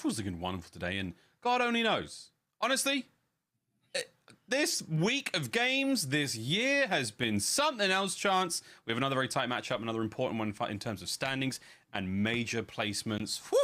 Afro's looking wonderful today, and God only knows. Honestly, this week of games, this year has been something else, Chance. We have another very tight matchup, another important one in terms of standings and major placements. Whew!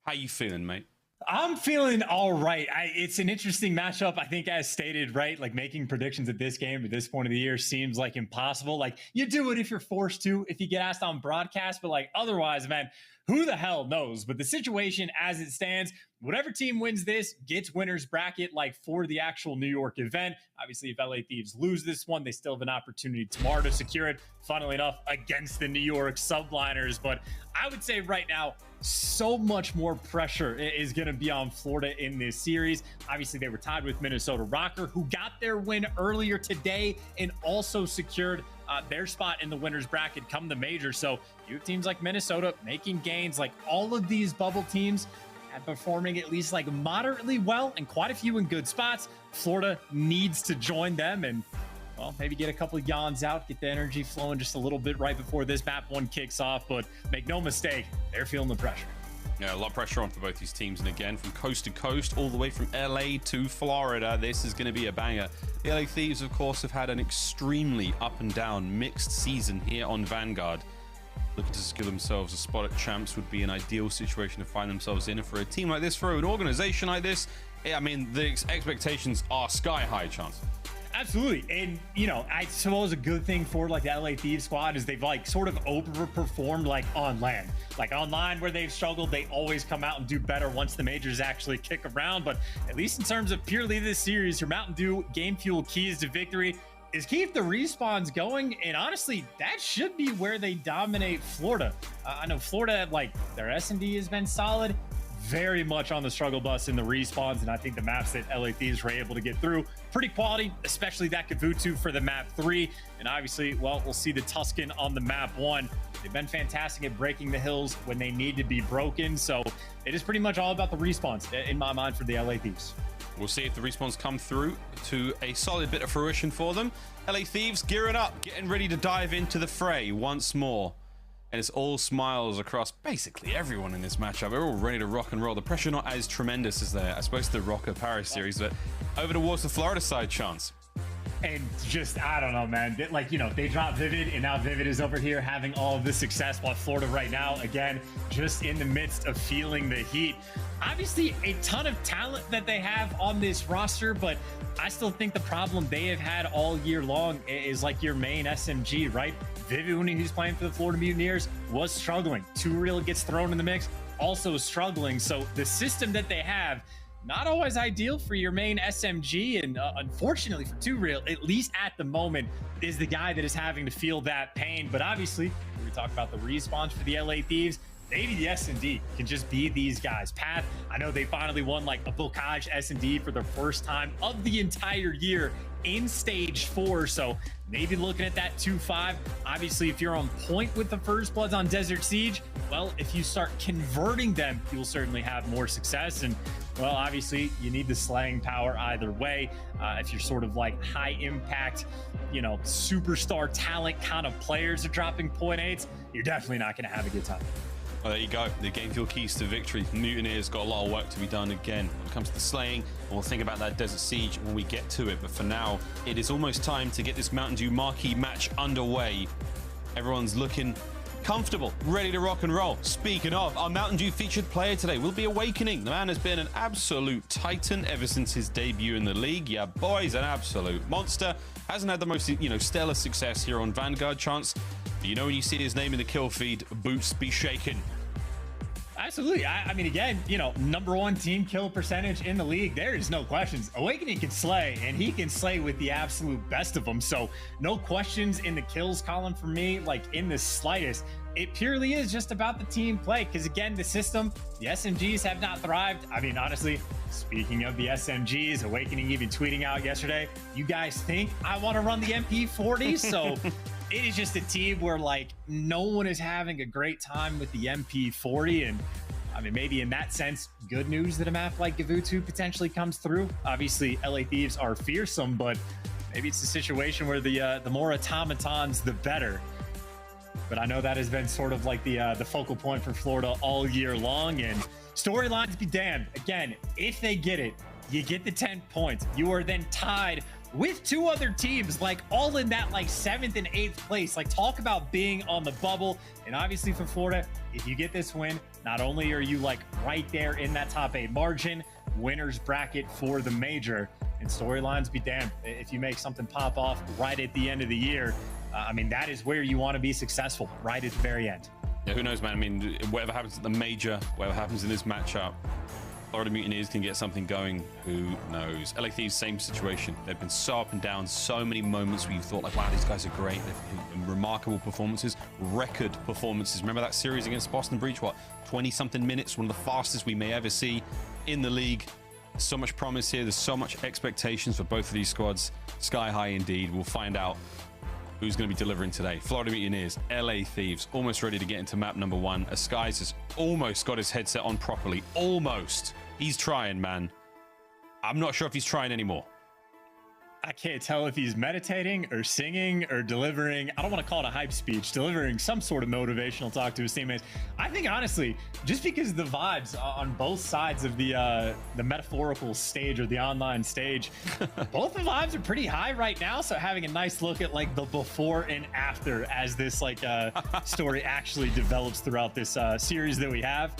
How you feeling, mate? I'm feeling all right. It's an interesting matchup. I think, as stated, right? Like, making predictions at this game at this point of the year seems like impossible. Like, you do it if you're forced to, if you get asked on broadcast, but like otherwise, man, who the hell knows? But the situation as it stands, whatever team wins this gets winner's bracket, like for the actual New York event. Obviously, if LA Thieves lose this one, they still have an opportunity tomorrow to secure it, funnily enough, against the New York Subliners. But I would say right now, so much more pressure is going to be on Florida in this series. Obviously, they were tied with Minnesota Røkkr, who got their win earlier today and also secured their spot in the winner's bracket come the major. So you have teams like Minnesota making gains. Like, all of these bubble teams and performing at least like moderately well, and quite a few in good spots. Florida needs to join them and, well, maybe get a couple of yawns out, get the energy flowing just a little bit right before this map one kicks off. But make no mistake, they're feeling the pressure. Yeah, a lot of pressure on for both these teams. And again, from coast to coast, all the way from LA to Florida, this is going to be a banger. The LA Thieves, of course, have had an extremely up and down mixed season here on Vanguard. Looking to secure themselves a spot at champs would be an ideal situation to find themselves in. And for a team like this, for an organization like this, I mean, the expectations are sky high, Chance. Absolutely. And, you know, I suppose a good thing for like the LA Thieves squad is they've like sort of overperformed like on land. Like online where they've struggled, they always come out and do better once the majors actually kick around. But at least in terms of purely this series, your Mountain Dew Game Fuel keys to victory is keep the respawns going. And honestly, that should be where they dominate Florida. I know Florida, like, their S&D has been solid, very much on the struggle bus in the respawns, and I think the maps that LA Thieves were able to get through, pretty quality, especially that Kavutu for the map 3. And obviously, well, we'll see the Tuscan on the map 1. They've been fantastic at breaking the hills when they need to be broken, so it is pretty much all about the respawns in my mind for the LA Thieves. We'll see if the respawns come through to a solid bit of fruition for them. LA Thieves gearing up, getting ready to dive into the fray once more. And it's all smiles across basically everyone in this matchup. They're all ready to rock and roll. The pressure not as tremendous as I suppose, the Røkkr Paris series, but over towards the Florida side, Chance. And just, I don't know, man. Like, you know, they dropped Vivid, and now Vivid is over here having all of this success, while Florida right now, again, just in the midst of feeling the heat. Obviously, a ton of talent that they have on this roster, but I still think the problem they have had all year long is like your main SMG, right? Vivid, when he was playing for the Florida Mutineers, was struggling. Too Real gets thrown in the mix, also struggling. So the system that they have, not always ideal for your main SMG, and unfortunately for Too Real, at least at the moment, is the guy that is having to feel that pain. But obviously, when we talk about the respawns for the LA Thieves, maybe the S&D can just be these guys. Path, I know they finally won like a Bocage S&D for the first time of the entire year in stage 4, so maybe looking at that 2-5. Obviously, if you're on point with the First Bloods on Desert Siege, well, if you start converting them, you'll certainly have more success. And, well, obviously, you need the slaying power either way. If you're sort of like high impact, you know, superstar talent kind of players are dropping 0.8s, you're definitely not going to have a good time. Well, there you go. The game fuel keys to victory. Mutineers got a lot of work to be done again when it comes to the slaying. And we'll think about that Desert Siege when we get to it. But for now, it is almost time to get this Mountain Dew marquee match underway. Everyone's looking comfortable, ready to rock and roll. Speaking of, our Mountain Dew featured player today will be Awakening. The man has been an absolute titan ever since his debut in the league. Yeah, boy, he's an absolute monster. Hasn't had the most, stellar success here on Vanguard, Chance. But when you see his name in the kill feed, boots be shaking. Absolutely. I mean, again, #1 team kill percentage in the league. There is no questions. Awakening can slay, and he can slay with the absolute best of them. So no questions in the kills column for me, like in the slightest. It purely is just about the team play. Because again, the system, the SMGs have not thrived. I mean, honestly, speaking of the SMGs, Awakening even tweeting out yesterday, you guys think I want to run the MP40? So it is just a team where like no one is having a great time with the MP40. And I mean, maybe in that sense, good news that a map like Kavutu potentially comes through. Obviously, LA Thieves are fearsome, but maybe it's a situation where the more automatons, the better. But I know that has been sort of like the focal point for Florida all year long. And Storylines be damned. Again, if they get it, you get the 10 points. You are then tied with 2 other teams, like all in that like 7th and 8th place. Like, talk about being on the bubble. And obviously for Florida, if you get this win, not only are you like right there in that top 8 margin, winners bracket for the major, and storylines be damned. If you make something pop off right at the end of the year, I mean, that is where you want to be successful, right at the very end. Yeah, who knows, man? I mean, whatever happens at the major, whatever happens in this matchup, Florida Mutineers can get something going. Who knows? LA Thieves, same situation. They've been so up and down, so many moments where you thought like, wow, these guys are great. They've been remarkable performances, record performances. Remember that series against Boston Breach? What, 20-something minutes? One of the fastest we may ever see in the league. So much promise here. There's so much expectations for both of these squads. Sky high indeed. We'll find out who's going to be delivering today. Florida Mutineers, LA Thieves, almost ready to get into map number 1. Skies has almost got his headset on properly. Almost. He's trying, man. I'm not sure if he's trying anymore. I can't tell if he's meditating or singing or delivering, I don't want to call it a hype speech, delivering some sort of motivational talk to his teammates. I think, honestly, just because the vibes on both sides of the metaphorical stage or the online stage, both the vibes are pretty high right now. So having a nice look at like the before and after as this like story actually develops throughout this series that we have.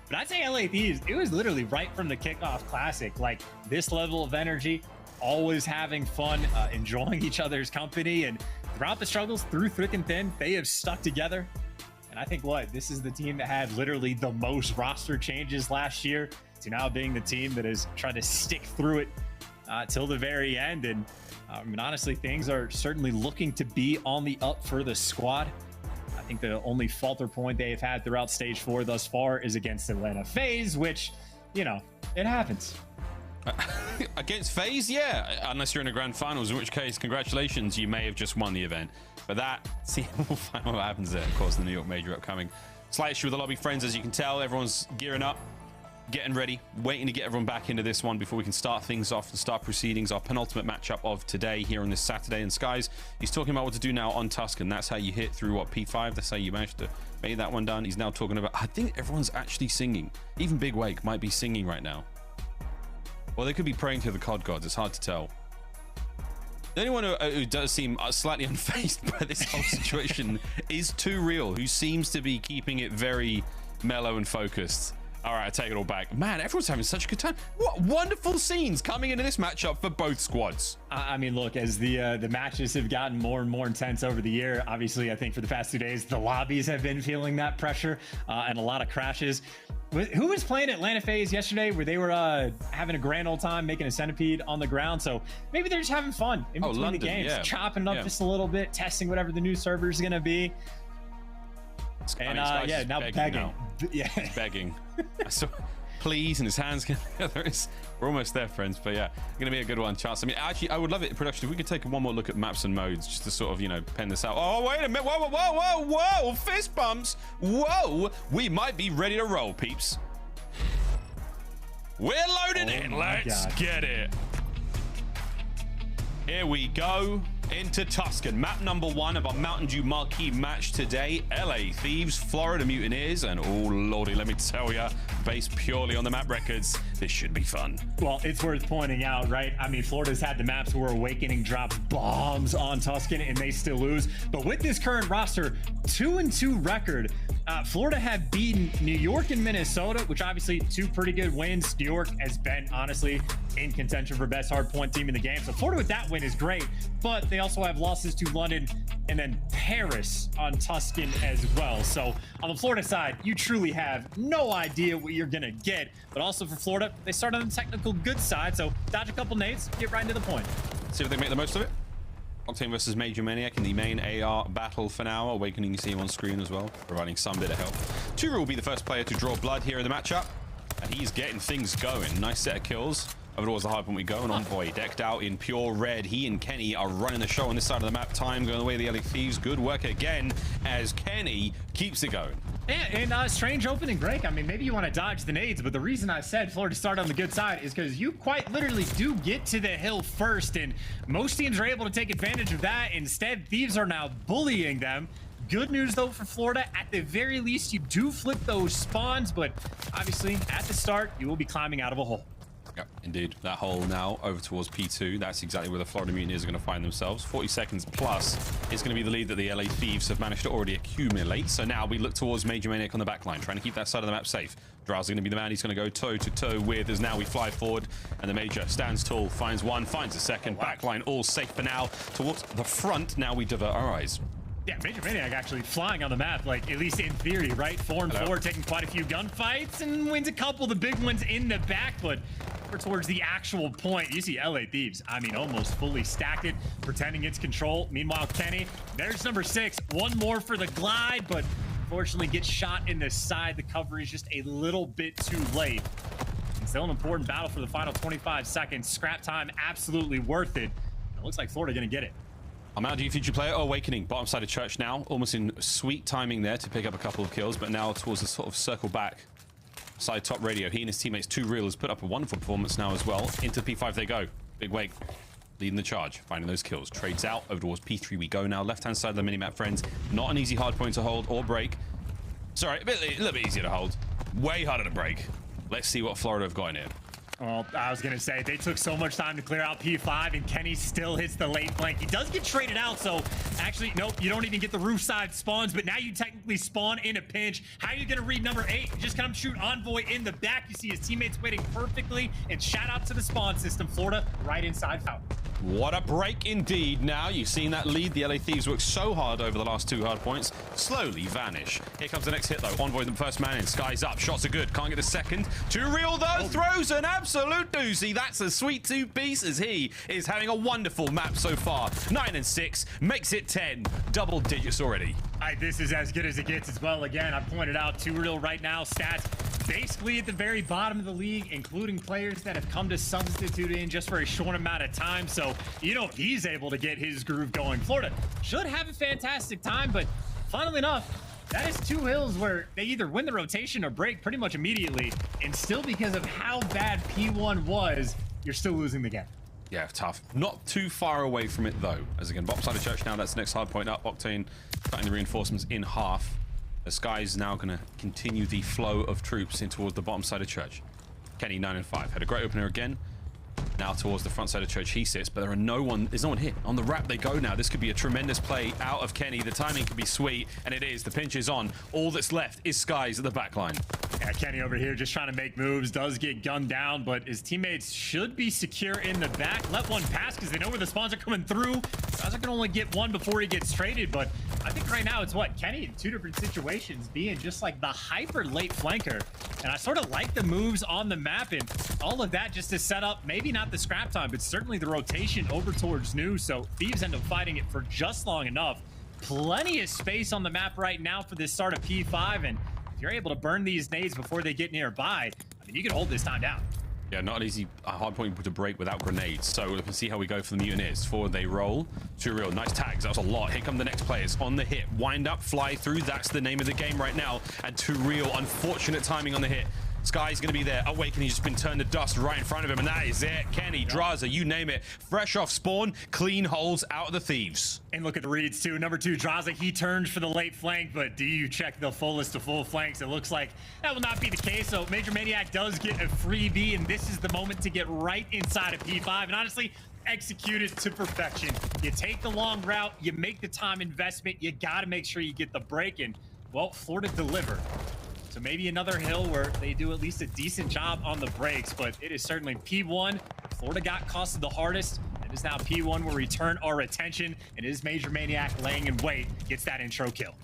But I'd say LA Thieves, it was literally right from the kickoff classic, like this level of energy, always having fun, enjoying each other's company, and throughout the struggles, through thick and thin, they have stuck together. And I think this is the team that had literally the most roster changes last year to now being the team that has tried to stick through it till the very end. And I mean, honestly, things are certainly looking to be on the up for the squad. I think the only falter point they've had throughout stage 4 thus far is against Atlanta FaZe, which, you know, it happens. Against FaZe, yeah, unless you're in the grand finals, in which case, congratulations, you may have just won the event. But that, see, we'll find what happens there. Of course, the New York Major upcoming. Slight issue with the lobby, friends, as you can tell, everyone's gearing up, getting ready, waiting to get everyone back into this one before we can start things off and start proceedings. Our penultimate matchup of today here on this Saturday. And Skies, he's talking about what to do now on Tuscan. That's how you hit through, what, P5? That's how you managed to make that one done. He's now talking about, I think everyone's actually singing. Even Big Wake might be singing right now. Well, they could be praying to the COD gods. It's hard to tell. The only one who does seem slightly unfazed by this whole situation is Too Real, who seems to be keeping it very mellow and focused. All right, I take it all back. Man, everyone's having such a good time. What wonderful scenes coming into this matchup for both squads. I mean, look, as the matches have gotten more and more intense over the year, obviously, I think for the past 2 days, the lobbies have been feeling that pressure and a lot of crashes. Who was playing Atlanta FaZe yesterday where they were having a grand old time making a centipede on the ground? So maybe they're just having fun in between London, the games, yeah. chopping up just a little bit, testing whatever the new server is going to be. And yeah, now begging. Yeah, he's begging. So, please, and his hands together. We're almost there, friends. But yeah, gonna be a good one, chance. I mean, actually, I would love it in production if we could take one more look at maps and modes just to sort of, you know, pen this out. Oh, wait a minute! Whoa, whoa, whoa, whoa, whoa! Fist bumps! Whoa! We might be ready to roll, peeps. We're loaded in. Let's get it. Here we go into Tuscan. Map number 1 of our Mountain Dew marquee match today. LA Thieves, Florida Mutineers, and oh lordy, let me tell ya, based purely on the map records, this should be fun. Well, it's worth pointing out, right? I mean, Florida's had the maps where Awakening drops bombs on Tuscan and they still lose. But with this current roster, 2-2 record, Florida have beaten New York and Minnesota, which obviously 2 pretty good wins. New York has been honestly in contention for best hardpoint team in the game. So Florida with that win is great, but they also have losses to London and then Paris on Tuscan as well. So on the Florida side, you truly have no idea what you're gonna get. But also for Florida, they start on the technical good side. So dodge a couple nades, get right into the point. See if they make the most of it. Octane versus Major Maniac in the main AR battle for now. Awakening, you see him on screen as well, providing some bit of help. Too Real will be the first player to draw blood here in the matchup, and he's getting things going. Nice set of kills. Over towards the hard point we go, and Envoy decked out in pure red. He and Kenny are running the show on this side of the map. Time going the way of the LA Thieves. Good work again as Kenny keeps it going. Yeah, and strange opening break. I mean, maybe you want to dodge the nades, but the reason I said Florida start on the good side is because you quite literally do get to the hill first, and most teams are able to take advantage of that. Instead, Thieves are now bullying them, Good news, though, for Florida. At the very least, you do flip those spawns, but obviously, at the start, you will be climbing out of a hole. Yep, indeed. That hole now over towards P2. That's exactly where the Florida Mutineers are going to find themselves. 40 seconds plus is going to be the lead that the LA Thieves have managed to already accumulate. So now we look towards Major Maniac on the back line, trying to keep that side of the map safe. Drazah going to be the man he's going to go toe-to-toe with as now we fly forward. And the Major stands tall, finds one, finds a second. Back line all safe for now. Towards the front, now we divert our eyes. Yeah, Major Maniac actually flying on the map, like, at least in theory, right? 4 and 4, taking quite a few gunfights and wins a couple of the big ones in the back, but we're towards the actual point. You see LA Thieves, I mean, almost fully stacked it, pretending it's control. Meanwhile, Kenny, there's number 6. One more for the glide, but unfortunately gets shot in the side. The cover is just a little bit too late. And still an important battle for the final 25 seconds. Scrap time, absolutely worth it. It looks like Florida gonna get it. Mountain Dew future player, Awakening, bottom side of church now, almost in sweet timing there to pick up a couple of kills, but now towards the sort of circle back side top radio. He and his teammates 2 Real has put up a wonderful performance now as well. Into P5 they go. Big Wake leading the charge, finding those kills. Trades out over towards P3 we go now. Left hand side of the minimap, friends. Not an easy hard point to hold or break. Sorry, a little bit easier to hold. Way harder to break. Let's see what Florida have got in here. Well, I was going to say, they took so much time to clear out P5, and Kenny still hits the late flank. He does get traded out, so actually, nope, you don't even get the roof side spawns, but now you technically spawn in a pinch. How are you going to read number 8? Just come shoot Envoy in the back. You see his teammates waiting perfectly, and shout out to the spawn system. Florida right inside foul. What a break indeed. Now you've seen that lead. The LA Thieves worked so hard over the last 2 hard points. Slowly vanish. Here comes the next hit though. Envoy the first man in. Sky's up. Shots are good. Can't get a second. 2 Real though. Throws an absolute doozy. That's a sweet 2 piece as he is having a wonderful map so far. 9 and 6. Makes it 10. Double digits already. This is as good as it gets as well. Again, I pointed out 2 Real right now. Stats basically at the very bottom of the league, including players that have come to substitute in just for a short amount of time. So, you know, he's able to get his groove going. Florida should have a fantastic time, but funnily enough, that is 2 hills where they either win the rotation or break pretty much immediately. And still, because of how bad P1 was, you're still losing the game. Yeah, tough. Not too far away from it though. As again, bottom side of church now, that's the next hard point up. Octane cutting the reinforcements in half. The Sky is now going to continue the flow of troops in towards the bottom side of church. Kenny 9 and 5 had a great opener again. Now towards the front side of church he sits, but there's no one here. On the wrap they go now. This could be a tremendous play out of Kenny. The timing could be sweet, and it is. The pinch is on. All that's left is Skies at the back line. Yeah, Kenny over here just trying to make moves. Does get gunned down, but his teammates should be secure in the back. Let one pass because they know where the spawns are coming through. Drazah can only get one before he gets traded, but I think right now it's what? Kenny in 2 different situations being just like the hyper late flanker. And I sort of like the moves on the map and all of that just to set up maybe not the scrap time, but certainly the rotation over towards New. So Thieves end up fighting it for just long enough. Plenty of space on the map right now for this start of P5, and if you're able to burn these nades before they get nearby, I mean, you can hold this time down. Yeah, not an easy hard point to break without grenades. So we can see how we go for the Mutineers. Forward they roll. 2 Real. Nice tags. That was a lot. Here come the next players on the hit. Wind up, fly through. That's the name of the game right now. And 2 Real. Unfortunate timing on the hit. Sky's going to be there. Awakening just been turned to dust right in front of him, and that is it. Kenny, Drazah, you name it. Fresh off spawn, clean holes out of the Thieves. And look at the reads too. Number 2, Drazah, he turns for the late flank, but do you check the fullest of full flanks? It looks like that will not be the case. So Major Maniac does get a freebie, and this is the moment to get right inside of P5. And honestly, execute it to perfection. You take the long route, you make the time investment, you got to make sure you get the break, and well, Florida delivered. So maybe another hill where they do at least a decent job on the breaks, but it is certainly P1. Florida got costed the hardest. It is now P1 where we turn our attention, and it is Major Maniac laying in wait, gets that intro kill.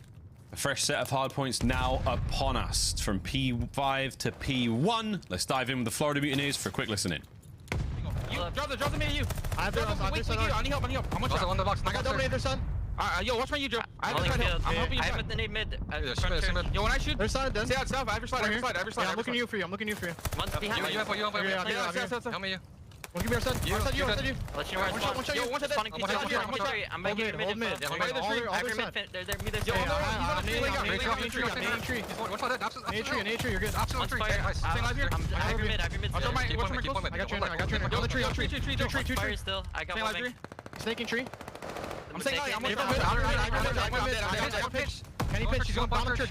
A fresh set of hard points now upon us from P5 to P1. Let's dive in with the Florida Mutineers for a quick listen in. Drop the me, you. I have I need help. How much? on the box. I got double son. Yo, watch my you, Joe. I'm helping you. I have the nade mid. Yo, when I shoot, there's side then. Stay out south. I have your slide. Yeah, I'm looking you for you. One's behind You have Help me, you. One give me your son. You. Let you know where I spawn. Yo, one shot Spawning P3. I'm making it mid. Hold mid. I have your mid. They're mid. Yo, I'm nading tree. What's that? Nade tree, you're good. One's fire. I have your mid. I got you. Tree still. I got one. Snaking tree. I'm saying I'm mid. Can he pitch? He's going bottom church.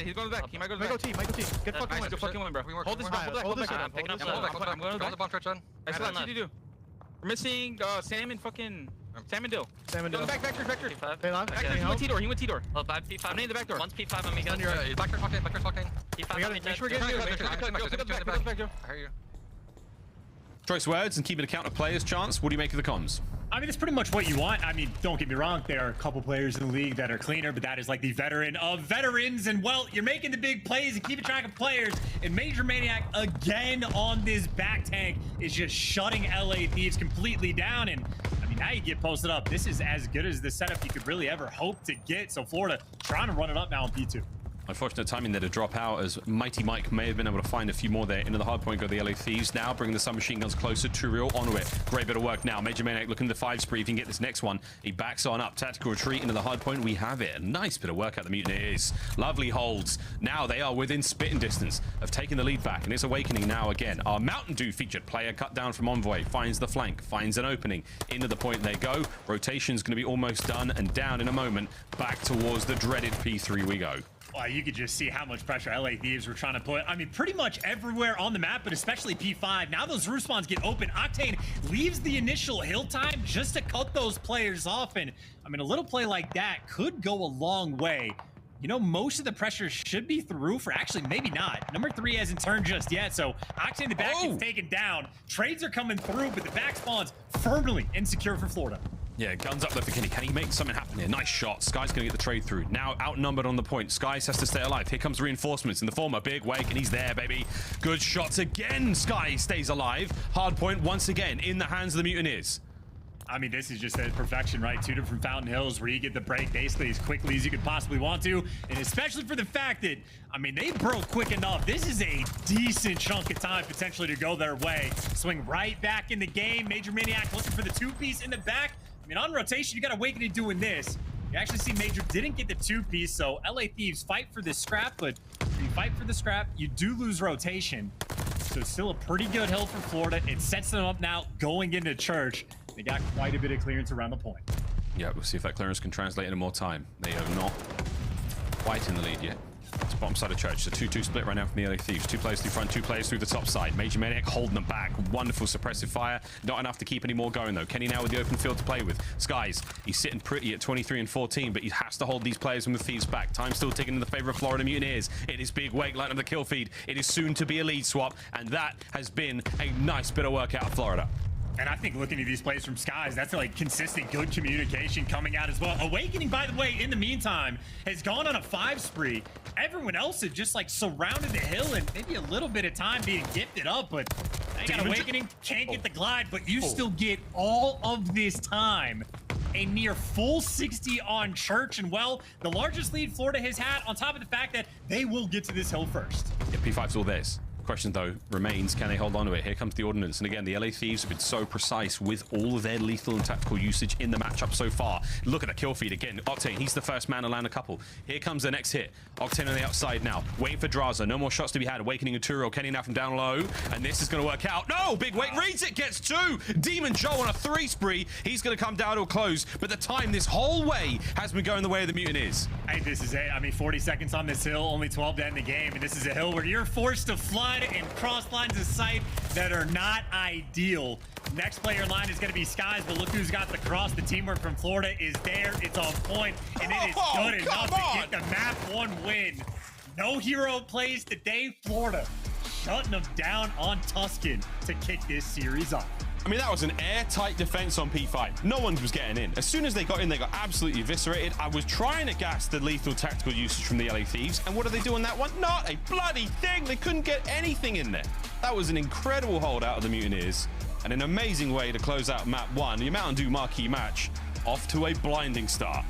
He's going back. He might go Go T. Get fucking win. Good fucking win, bro. Hold this back. Hold this back. I'm picking up. I'm going to the bomb church on. I still have what you do. We're missing Sam and fucking Sam and Dill. Back vector. Stay alive. He went T-door. He went T-door. Oh, bad P5. I'm in the back door. One's P5 on me, guys. Back church Octane. P5 on me, Make sure we dead. get I hear you. Choice words and keeping account of players' chance. What do you make of the comms? I mean, it's pretty much what you want. I mean, don't get me wrong. There are a couple players in the league that are cleaner, but that is like the veteran of veterans. And, well, you're making the big plays and keeping track of players. And Major Maniac, again, on this back tank, is just shutting LA Thieves completely down. And, I mean, now you get posted up. This is as good as the setup you could really ever hope to get. So Florida trying to run it up now on P2. Unfortunate timing there to drop out, as Mighty Mike may have been able to find a few more there. Into the hard point go the LA Thieves now, bringing the submachine guns closer. Turiel onto it. Great bit of work now. Major Maniac looking at the 5 spree. If he can get this next one, he backs on up. Tactical retreat into the hard point. We have it. A nice bit of work out the Mutineers. Lovely holds. Now they are within spitting distance of taking the lead back, and it's awakening now again. Our Mountain Dew featured player cut down from Envoy. Finds the flank. Finds an opening. Into the point they go. Rotation's going to be almost done, and down in a moment. Back towards the dreaded P3 we go. Well, you could just see how much pressure LA Thieves were trying to put. I mean, pretty much everywhere on the map, but especially P5. Now those roof spawns get open. Octane leaves the initial hill time just to cut those players off. And, I mean, a little play like that could go a long way. You know, most of the pressure should be through for actually maybe not. Number 3 hasn't turned just yet, so Octane in the back gets taken down. Trades are coming through, but the back spawn's firmly insecure for Florida. Yeah, guns up there for Kenny. Can he make something happen here? Nice shot. Sky's going to get the trade through. Now outnumbered on the point. Skies has to stay alive. Here comes reinforcements in the form of Big Wake, and he's there, baby. Good shots again. Sky stays alive. Hard point once again in the hands of the Mutineers. I mean, this is just a perfection, right? 2 different Fountain Hills where you get the break basically as quickly as you could possibly want to. And especially for the fact that, I mean, they broke quick enough. This is a decent chunk of time potentially to go their way. Swing right back in the game. Major Maniac looking for the 2-piece in the back. I mean, on rotation, you got Awakening doing this. You actually see Major didn't get the 2-piece, so LA Thieves fight for this scrap, but if you fight for the scrap, you do lose rotation. So it's still a pretty good hill for Florida. It sets them up now going into church. They got quite a bit of clearance around the point. Yeah, we'll see if that clearance can translate into more time. They are not quite in the lead yet. It's bottom side of church. So 2-2 split right now from the LA Thieves. 2 players through front, 2 players through the top side. Major Maniac holding them back. Wonderful suppressive fire. Not enough to keep any more going though. Kenny now with the open field to play with. Skies, he's sitting pretty at 23 and 14, but he has to hold these players from the Thieves back. Time still ticking in the favor of Florida Mutineers. It is Big Wake lighting up the kill feed. It is soon to be a lead swap, and that has been a nice bit of work out of Florida. And I think looking at these plays from Skies, that's like consistent good communication coming out as well. Awakening, by the way, in the meantime, has gone on a 5 spree. Everyone else has just like surrounded the hill and maybe a little bit of time being gifted up, but I got Awakening, can't get the glide, but you still get all of this time. A near full 60 on church, and well, the largest lead Florida has had on top of the fact that they will get to this hill first. Yeah, P5's all theirs. Question though remains, can they hold on to it? Here comes the ordnance, and again the LA Thieves have been so precise with all of their lethal and tactical usage in the matchup so far. Look at the kill feed again. Octane, he's the first man to land a couple. Here comes the next hit. Octane on the outside now, waiting for Drazah. No more shots to be had. Awakening a Turiel. Kenny now from down low, and this is going to work out. No, Big Wake reads it, gets 2. Demon Joe on a 3 spree. He's going to come down to a close, but the time this whole way has been going the way of the Mutineers. Hey, this is it. I mean, 40 seconds on this hill, only 12 to end the game, and this is a hill where you're forced to flood and cross lines of sight that are not ideal. Next player in line is going to be Skies, but look who's got the cross. The teamwork from Florida is there. It's on point, and it is good enough to get the map 1 win. No hero plays today. Florida shutting them down on Tuscan to kick this series off. I mean, that was an airtight defense on P5. No one was getting in. As soon as they got in, they got absolutely eviscerated. I was trying to gas the lethal tactical usage from the LA Thieves. And what did they do on that one? Not a bloody thing. They couldn't get anything in there. That was an incredible hold out of the Mutineers. And an amazing way to close out map 1. The Mountain Dew marquee match off to a blinding start.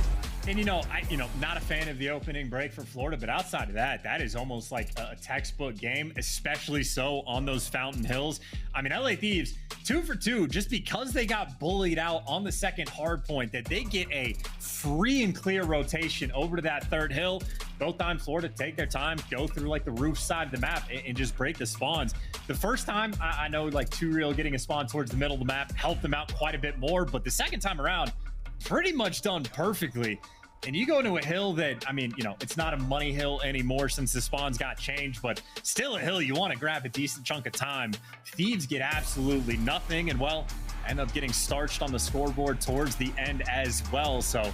And not a fan of the opening break for Florida, but outside of that, that is almost like a textbook game, especially so on those Fountain Hills. I mean, LA Thieves, 2 for 2, just because they got bullied out on the second hard point, that they get a free and clear rotation over to that 3rd hill. Both times Florida take their time, go through like the roof side of the map and just break the spawns. The first time, I know like Turiel getting a spawn towards the middle of the map helped them out quite a bit more, but the second time around, pretty much done perfectly. And you go into a hill that, I mean, you know, it's not a money hill anymore since the spawns got changed, but still a hill you want to grab a decent chunk of time. Thieves get absolutely nothing, and well, end up getting starched on the scoreboard towards the end as well. So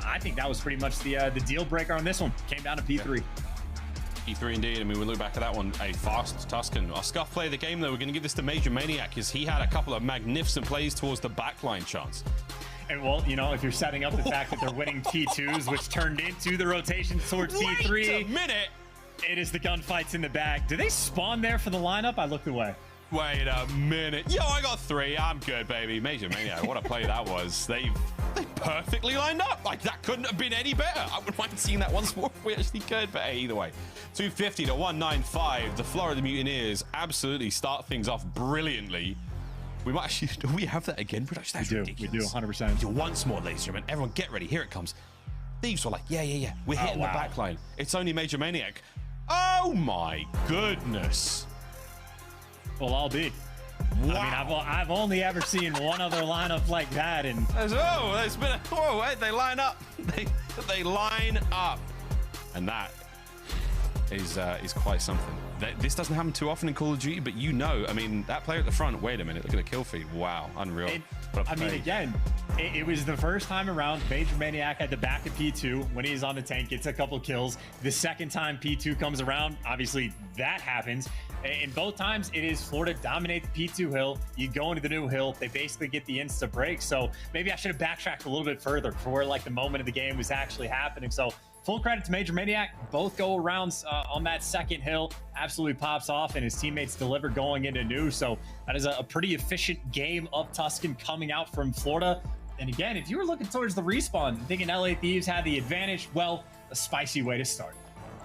I think that was pretty much the deal breaker on this one. Came down to P3. P3 indeed. I mean, we look back at that one, a fast Tuscan. Our Scuff play of the game, though, we're going to give this to Major Maniac, because he had a couple of magnificent plays towards the backline chance. And well, you know, if you're setting up the fact that they're winning T2s, which turned into the rotation towards T3. Wait a minute! It is the gunfights in the back. Do they spawn there for the lineup? I looked away. Wait a minute. Yo, I got 3. I'm good, baby. Major Maniac, what a play that was. They perfectly lined up. Like, that couldn't have been any better. I wouldn't mind seeing that once more if we actually could, but hey, either way. 250 to 195. The Florida Mutineers absolutely start things off brilliantly. We might actually, do we have that again? Production? That's ridiculous. We do, 100%. Do once more, ladies and gentlemen. Everyone get ready. Here it comes. Thieves were like, yeah. We're hitting the back line. It's only Major Maniac. Oh my goodness. Well, I'll be. Wow. I mean, I've only ever seen one other lineup like that, and there's been a, whoa, wait, they line up. They line up, and that is quite something. This doesn't happen too often in Call of Duty, but you know, I mean, that player at the front. Wait a minute, look at the kill feed. Wow, unreal. I mean, again, it was the first time around. Major Maniac had the back of P2 when he's on the tank, gets a couple kills. The second time P2 comes around, obviously that happens. And both times it is Florida dominate the P2 hill. You go into the new hill, they basically get the insta break. So maybe I should have backtracked a little bit further for where like the moment of the game was actually happening. So full credit to Major Maniac. Both go arounds on that second hill. Absolutely pops off, and his teammates deliver going into new. So that is a pretty efficient game of Tuscan coming out from Florida. And again, if you were looking towards the respawn, thinking LA Thieves had the advantage, well, a spicy way to start.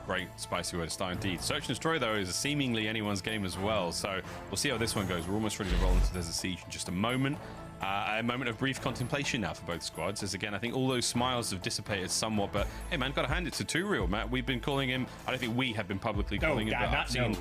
Great spicy way to start indeed. Search and Destroy, though, is seemingly anyone's game as well. So we'll see how this one goes. We're almost ready to roll into Desert Siege in just a moment. A moment of brief contemplation now for both squads, as again, I think all those smiles have dissipated somewhat, but hey man, gotta hand it to Too Real, Matt. We've been calling him, I don't think we have been publicly calling him, but I've seen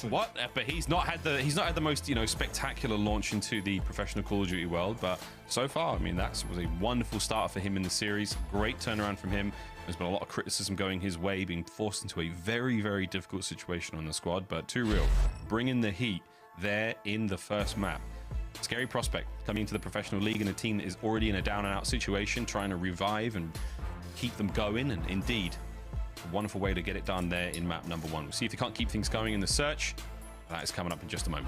what? But he's not had the most, you know, spectacular launch into the professional Call of Duty world, but so far, I mean, that was a wonderful start for him in the series. Great turnaround from him. There's been a lot of criticism going his way, being forced into a very, very difficult situation on the squad, but Too Real bringing the heat there in the first map. Scary prospect coming into the professional league in a team that is already in a down and out situation, trying to revive and keep them going. And indeed, a wonderful way to get it done there in map number 1. We'll see if they can't keep things going in the search. That is coming up in just a moment.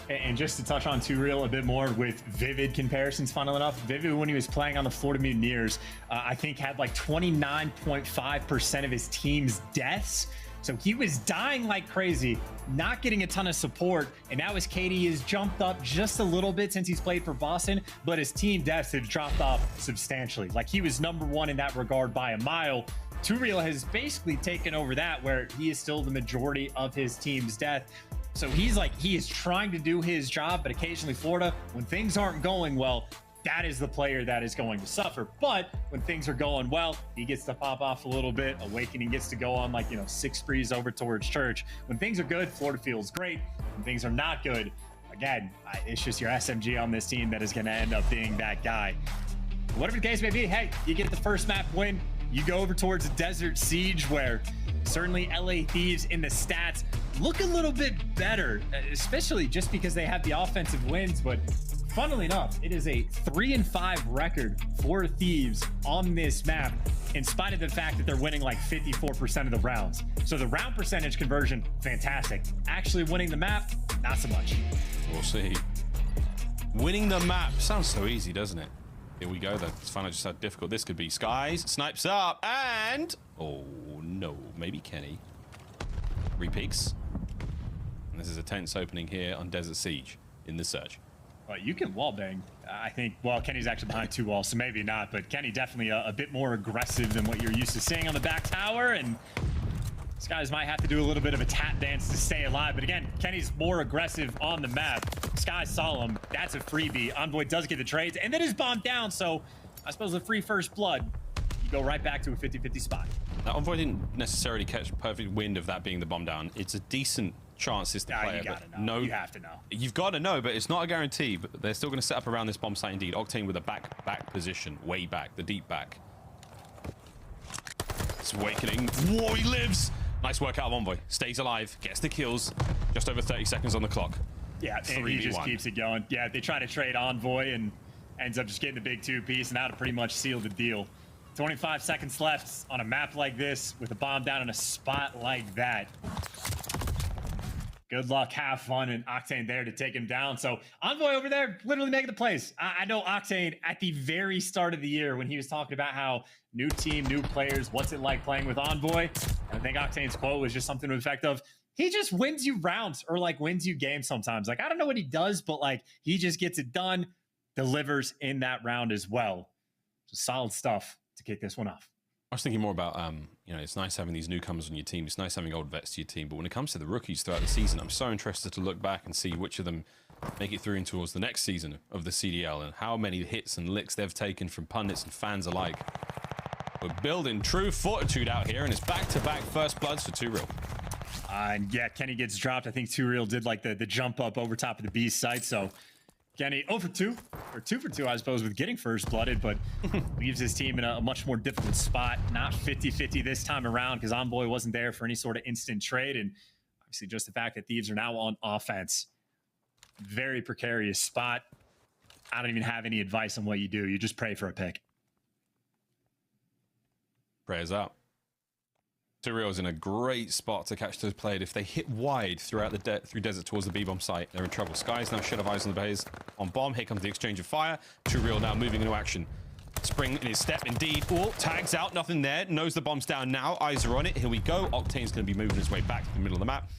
And just to touch on Too Real a bit more with Vivid comparisons, funnily enough, Vivid, when he was playing on the Florida Mutineers, I think had like 29.5% of his team's deaths. So he was dying like crazy, not getting a ton of support, and now his KD has jumped up just a little bit since he's played for Boston, but his team deaths have dropped off substantially. Like, he was #1 in that regard by a mile. Too Real has basically taken over that, where he is still the majority of his team's death. So he is trying to do his job, but occasionally Florida, when things aren't going well, that is the player that is going to suffer. But when things are going well, he gets to pop off a little bit. Awakening gets to go on, like, you know, 6 sprees over towards Church. When things are good, Florida feels great. When things are not good, again, it's just your SMG on this team that is going to end up being that guy. Whatever the case may be, hey, you get the first map win. You go over towards Desert Siege, where certainly LA Thieves in the stats look a little bit better, especially just because they have the offensive wins. But funnily enough, it is a 3-5 record for Thieves on this map, in spite of the fact that they're winning like 54% of the rounds. So the round percentage conversion, fantastic. Actually winning the map, not so much. We'll see. Winning the map sounds so easy, doesn't it? Here we go, though. Let's find out just how difficult this could be. Skies, snipes up, and... oh, no. Maybe Kenny. Repeaks. And this is a tense opening here on Desert Siege in the search. Well, you can wallbang. I think, well, Kenny's actually behind 2 walls, so maybe not, but Kenny definitely a bit more aggressive than what you're used to seeing on the back tower, and these guys might have to do a little bit of a tap dance to stay alive. But again, Kenny's more aggressive on the map. Sky saw him. That's a freebie. Envoy does get the trades, and then is bombed down, so I suppose the free first blood, you go right back to a 50-50 spot. Now, Envoy didn't necessarily catch perfect wind of that being the bomb down. It's a decent chances to play You it. gotta know. No, You have to know. You've got to know, but it's not a guarantee. But they're still going to set up around this bomb site indeed. Octane with a back position, way back, the deep back. It's awakening. Whoa, he lives! Nice work out of Envoy. Stays alive, gets the kills. Just over 30 seconds on the clock. Yeah, and he just keeps it going. Yeah, they try to trade Envoy and ends up just getting the big 2-piece, and now to pretty much seal the deal. 25 seconds left on a map like this with a bomb down in a spot like that. Good luck, have fun, and Octane there to take him down. So Envoy over there literally making the plays. I know Octane at the very start of the year when he was talking about how new team, new players, what's it like playing with Envoy? I think Octane's quote was just something to the effect of, he just wins you rounds or like wins you games sometimes. Like, I don't know what he does, but like he just gets it done, delivers in that round as well. So solid stuff to kick this one off. I was thinking more about, you know, it's nice having these newcomers on your team. It's nice having old vets to your team. But when it comes to the rookies throughout the season, I'm so interested to look back and see which of them make it through and towards the next season of the CDL and how many hits and licks they've taken from pundits and fans alike. We're building true fortitude out here, and it's back-to-back first bloods for 2Real. And yeah, Kenny gets dropped. I think 2Real did like the jump up over top of the B site. So Kenny 0 for 2, or 2 for 2, I suppose, with getting first blooded, but leaves his team in a much more difficult spot. Not 50-50 this time around because Envoy wasn't there for any sort of instant trade. And obviously just the fact that Thieves are now on offense. Very precarious spot. I don't even have any advice on what you do. You just pray for a pick. Prayers up. 2Real's in a great spot to catch those played. If they hit wide throughout the through desert towards the B-bomb site, they're in trouble. Skies now should have eyes on the base. On bomb, here comes the exchange of fire. 2Real now moving into action. Spring in his step, indeed. Oh, tags out, nothing there. Knows the bomb's down now. Eyes are on it. Here we go. Octane's going to be moving his way back to the middle of the map.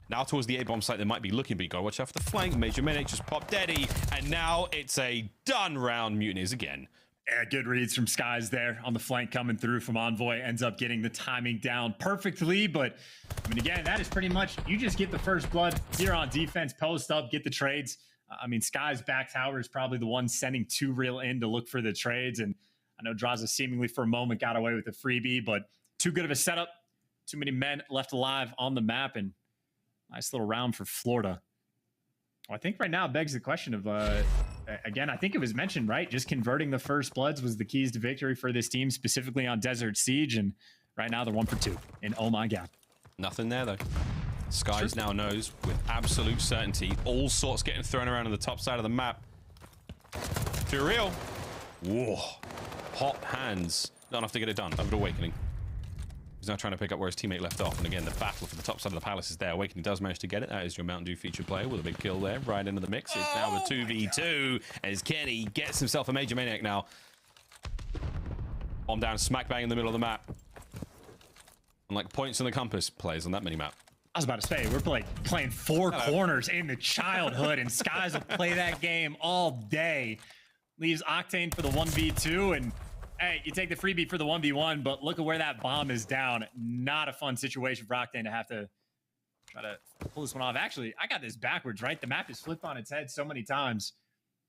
Now towards the A-bomb site, they might be looking, but you got to watch out for the flank. Major Medic just popped deady, and now it's a done round. Mutineers again. Yeah, good reads from Skies there on the flank coming through from Envoy. Ends up getting the timing down perfectly. But, I mean, again, that is pretty much, you just get the first blood here on defense, post up, get the trades. I mean, Skies back tower is probably the one sending 2Real in to look for the trades. And I know Drazah seemingly for a moment got away with the freebie, but too good of a setup. Too many men left alive on the map. And nice little round for Florida. Well, I think right now it begs the question of, again, I think it was mentioned, right? Just converting the first bloods was the keys to victory for this team, specifically on Desert Siege. And right now they're 1 for 2. And oh my God. Nothing there, though. Skies now knows with absolute certainty. All sorts getting thrown around on the top side of the map. 2Real. Whoa. Hot hands. Not enough to get it done. Over to Awakening. He's now trying to pick up where his teammate left off. And again, the battle for the top side of the palace is there. Awakening does manage to get it. That is your Mountain Dew featured player with a big kill there. Right into the mix. It's now the 2v2 as Kenny gets himself a Major Maniac now. Bomb down, smack bang in the middle of the map. And like points on the compass plays on that mini map. I was about to say, we're playing four corners in the childhood, and Skies will play that game all day. Leaves Octane for the 1v2, and hey, you take the freebie for the 1v1, but look at where that bomb is down. Not a fun situation for Octane to have to try to pull this one off. Actually, I got this backwards, right? The map is flipped on its head so many times.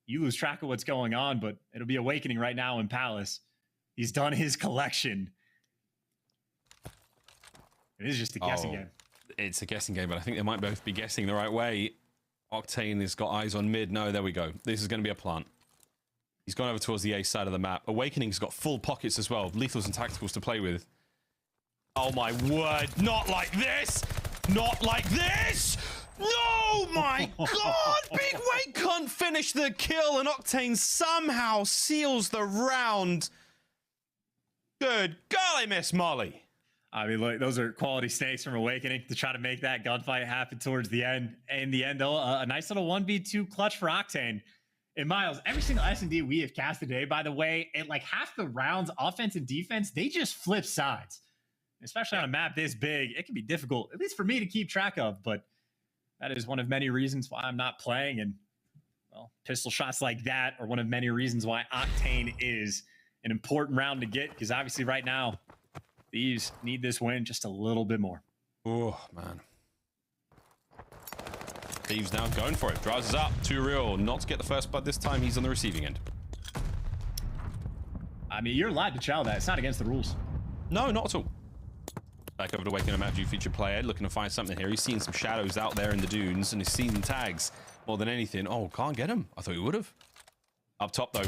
You lose track of what's going on, but it'll be Awakening right now in Palace. He's done his collection. It is just a guessing game. It's a guessing game, but I think they might both be guessing the right way. Octane has got eyes on mid. No, there we go. This is going to be a plant. He's gone over towards the A side of the map. Awakening's got full pockets as well. Lethals and tacticals to play with. Oh my word. Not like this. Not like this. No, my God. Big Weight can't finish the kill, and Octane somehow seals the round. Good golly, Miss Molly. I mean, look, those are quality snakes from Awakening to try to make that gunfight happen towards the end. In the end, though, a nice little 1v2 clutch for Octane. And Miles, every single S&D we have cast today, by the way, at like half the rounds, offense and defense, they just flip sides. Especially on a map this big, it can be difficult, at least for me, to keep track of. But that is one of many reasons why I'm not playing. And, well, pistol shots like that are one of many reasons why Octane is an important round to get. Because obviously right now, Thieves need this win just a little bit more. Oh, man. Thieves now going for it. Drazah's up. 2Real. Not to get the first blood this time. He's on the receiving end. I mean, you're allowed to chow that. It's not against the rules. No, not at all. Back over to Awakening, Major IV featured player, looking to find something here. He's seen some shadows out there in the dunes, and he's seen tags more than anything. Oh, can't get him. I thought he would have. Up top, though.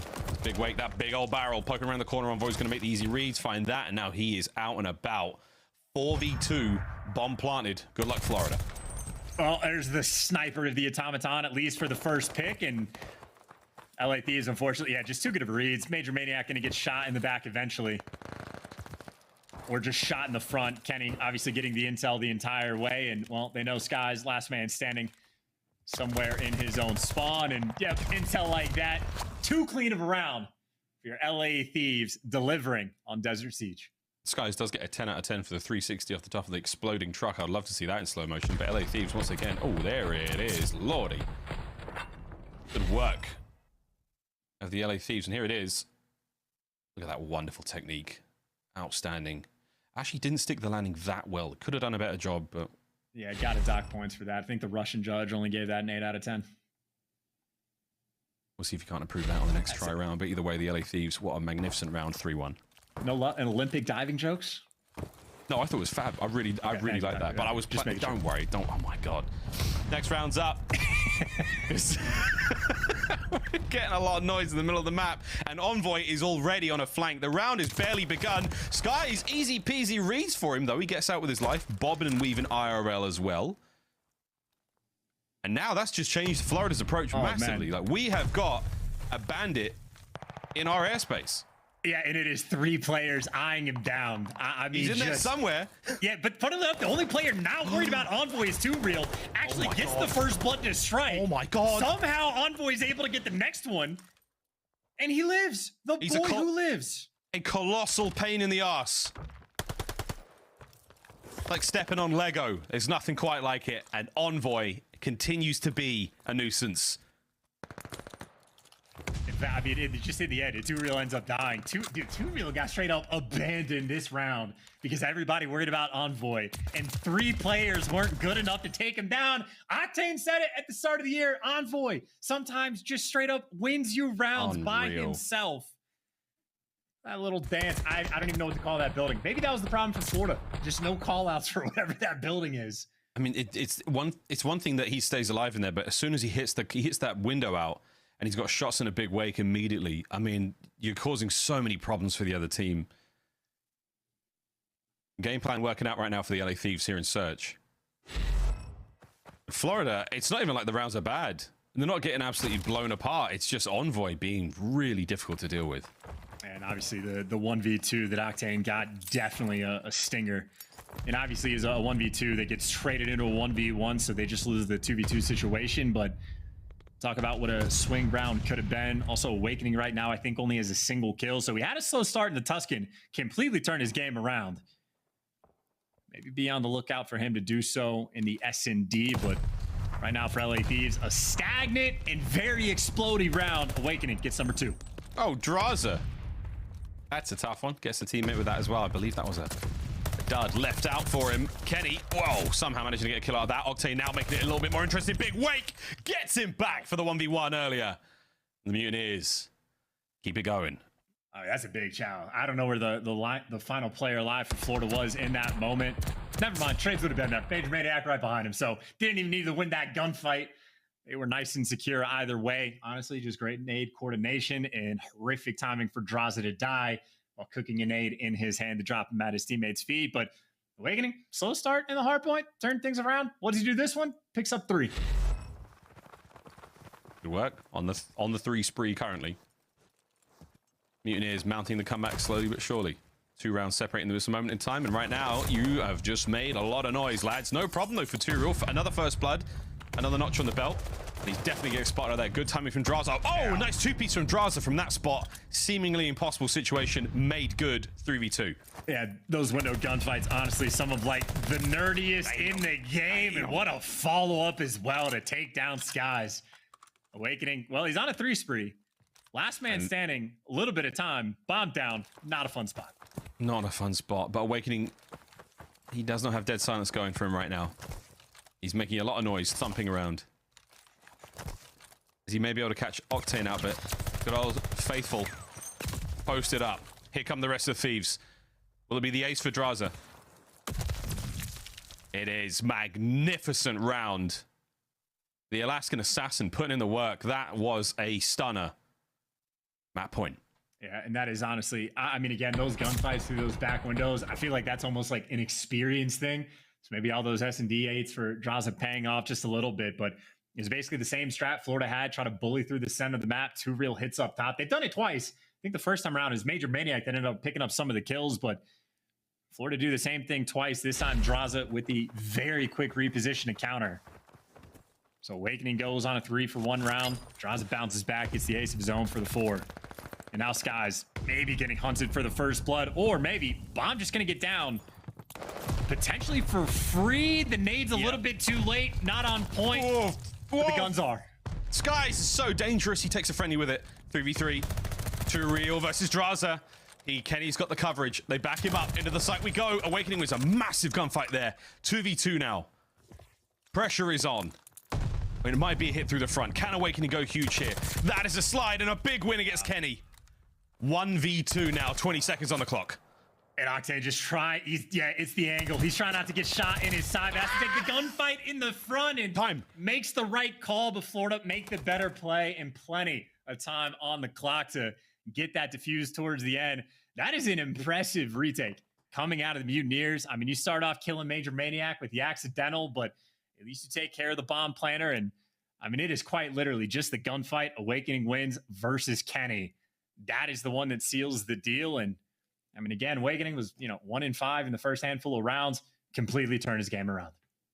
Big wake, that big old barrel. Poking around the corner, Envoy's going to make the easy reads, find that, and now he is out and about. 4v2, bomb planted. Good luck, Florida. Well, there's the sniper of the automaton, at least for the first pick, and LA Thieves, unfortunately, yeah, just too good of reads. Major Maniac going to get shot in the back eventually. Or just shot in the front. Kenny obviously getting the intel the entire way, and, well, they know Sky's last man standing somewhere in his own spawn, and, yeah, intel like that, too clean of a round for your LA Thieves delivering on Desert Siege. Skies does get a 10 out of 10 for the 360 off the top of the exploding truck. I'd love to see that in slow motion, but LA Thieves once again. Oh, there it is. Lordy. Good work of the LA Thieves, and here it is. Look at that wonderful technique. Outstanding. Actually didn't stick the landing that well. Could have done a better job, but... Yeah, got a dock points for that. I think the Russian judge only gave that an 8 out of 10. We'll see if you can't improve that on the next try round, but either way, the LA Thieves, what a magnificent round, 3-1. No Olympic diving jokes? No, I thought it was fab. I really like that. But I was just don't worry. Don't. Oh my god. Next round's up. We're getting a lot of noise in the middle of the map, and Envoy is already on a flank. The round is barely begun. Sky is easy peasy reads for him though. He gets out with his life, bobbing and weaving IRL as well. And now that's just changed Florida's approach massively. Man. Like, we have got a bandit in our airspace. Yeah, and it is 3 players eyeing him down. I mean, he's in there somewhere. Yeah, but funnily enough, the only player now worried about Envoy is Too Real actually gets the first blood to strike. Oh my god. Somehow Envoy is able to get the next one, and he lives. The boy who lives. A colossal pain in the ass. Like stepping on Lego. There's nothing quite like it. And Envoy continues to be a nuisance. I mean, just in the end, Too Real ends up dying. Too Real got straight up abandoned this round because everybody worried about Envoy, and 3 players weren't good enough to take him down. Octane said it at the start of the year. Envoy sometimes just straight up wins you rounds by himself. That little dance, I don't even know what to call that building. Maybe that was the problem for Florida. Just no call outs for whatever that building is. I mean, it's one thing that he stays alive in there, but as soon as he hits that window out, and he's got shots in a big wake immediately. I mean, you're causing so many problems for the other team. Game plan working out right now for the LA Thieves here in Search. Florida, it's not even like the rounds are bad. They're not getting absolutely blown apart. It's just Envoy being really difficult to deal with. And obviously the 1v2 that Octane got, definitely a stinger. And obviously is a 1v2 that gets traded into a 1v1, so they just lose the 2v2 situation, but... Talk about what a swing round could have been. Also, Awakening right now, I think, only has a single kill. So he had a slow start in the Tuscan, completely turned his game around. Maybe be on the lookout for him to do so in the S&D, but right now for LA Thieves, a stagnant and very exploding round. Awakening gets number 2. Oh, Drazah. That's a tough one. Gets a teammate with that as well. I believe that was a dud left out for him. Kenny, whoa, somehow managing to get a kill out of that. Octane now making it a little bit more interesting. Big wake gets him back for the 1v1 earlier. The Mutineers keep it going. Oh, that's a big challenge. I don't know where the final player alive for Florida was in that moment. Never mind, Trades would have been there. Major Maniac right behind him, so didn't even need to win that gunfight. They were nice and secure either way. Honestly, just great nade coordination and horrific timing for Drazah to die while cooking a nade in his hand to drop him at his teammate's feet. But Awakening, slow start in the hard point, turn things around. What does he do this one? Picks up 3. Good work on the 3 spree currently. Mutineers mounting the comeback slowly but surely. 2 rounds separating them at this moment in time, and right now you have just made a lot of noise, lads. No problem though for Too Real. Another first blood, another notch on the belt. He's definitely getting spotted there. Good timing from Drazah. Oh, yeah. Nice 2-piece from Drazah from that spot. Seemingly impossible situation made good. 3v2. Yeah, those window gunfights, honestly, some of like the nerdiest in the game, and what a follow-up as well to take down Skies. Awakening, well, he's on a 3 spree. Last man standing, a little bit of time, bomb down, not a fun spot. Not a fun spot, but Awakening, he does not have dead silence going for him right now. He's making a lot of noise, thumping around. As he may be able to catch Octane out, but good old Faithful posted up. Here come the rest of the Thieves. Will it be the ace for Drazah? It is magnificent round. The Alaskan Assassin putting in the work. That was a stunner. Map point. Yeah, and that is honestly, I mean, again, those gunfights through those back windows, I feel like that's almost like an experience thing. So maybe all those S&D 8s for Drazah paying off just a little bit, but it's basically the same strat Florida had, try to bully through the center of the map, 2 real hits up top. They've done it twice. I think the first time around is Major Maniac that ended up picking up some of the kills, but Florida do the same thing twice. This time Drazah with the very quick reposition to counter. So Awakening goes on a 3-for-1 round. Drazah bounces back, gets the ace of his own for the 4. And now Sky's maybe getting hunted for the first blood, or maybe Bomb just going to get down potentially for free. The nade's a little bit too late, not on point. Whoa. But the guns are. Skies is so dangerous. He takes a friendly with it. 3v3. Too real versus Drazah. Kenny's got the coverage. They back him up. Into the site we go. Awakening was a massive gunfight there. 2v2 now. Pressure is on. I mean, it might be a hit through the front. Can Awakening go huge here? That is a slide and a big win against Kenny. 1v2 now. 20 seconds on the clock. And Octane just it's the angle. He's trying not to get shot in his side. Has to take the gunfight in the front and makes the right call, but Florida make the better play and plenty of time on the clock to get that diffused towards the end. That is an impressive retake coming out of the Mutineers. I mean, you start off killing Major Maniac with the accidental, but at least you take care of the bomb planner. And I mean, it is quite literally just the gunfight. Awakening wins versus Kenny. That is the one that seals the deal. And I mean, again, Awakening was, 1 in 5 in the first handful of rounds, completely turned his game around.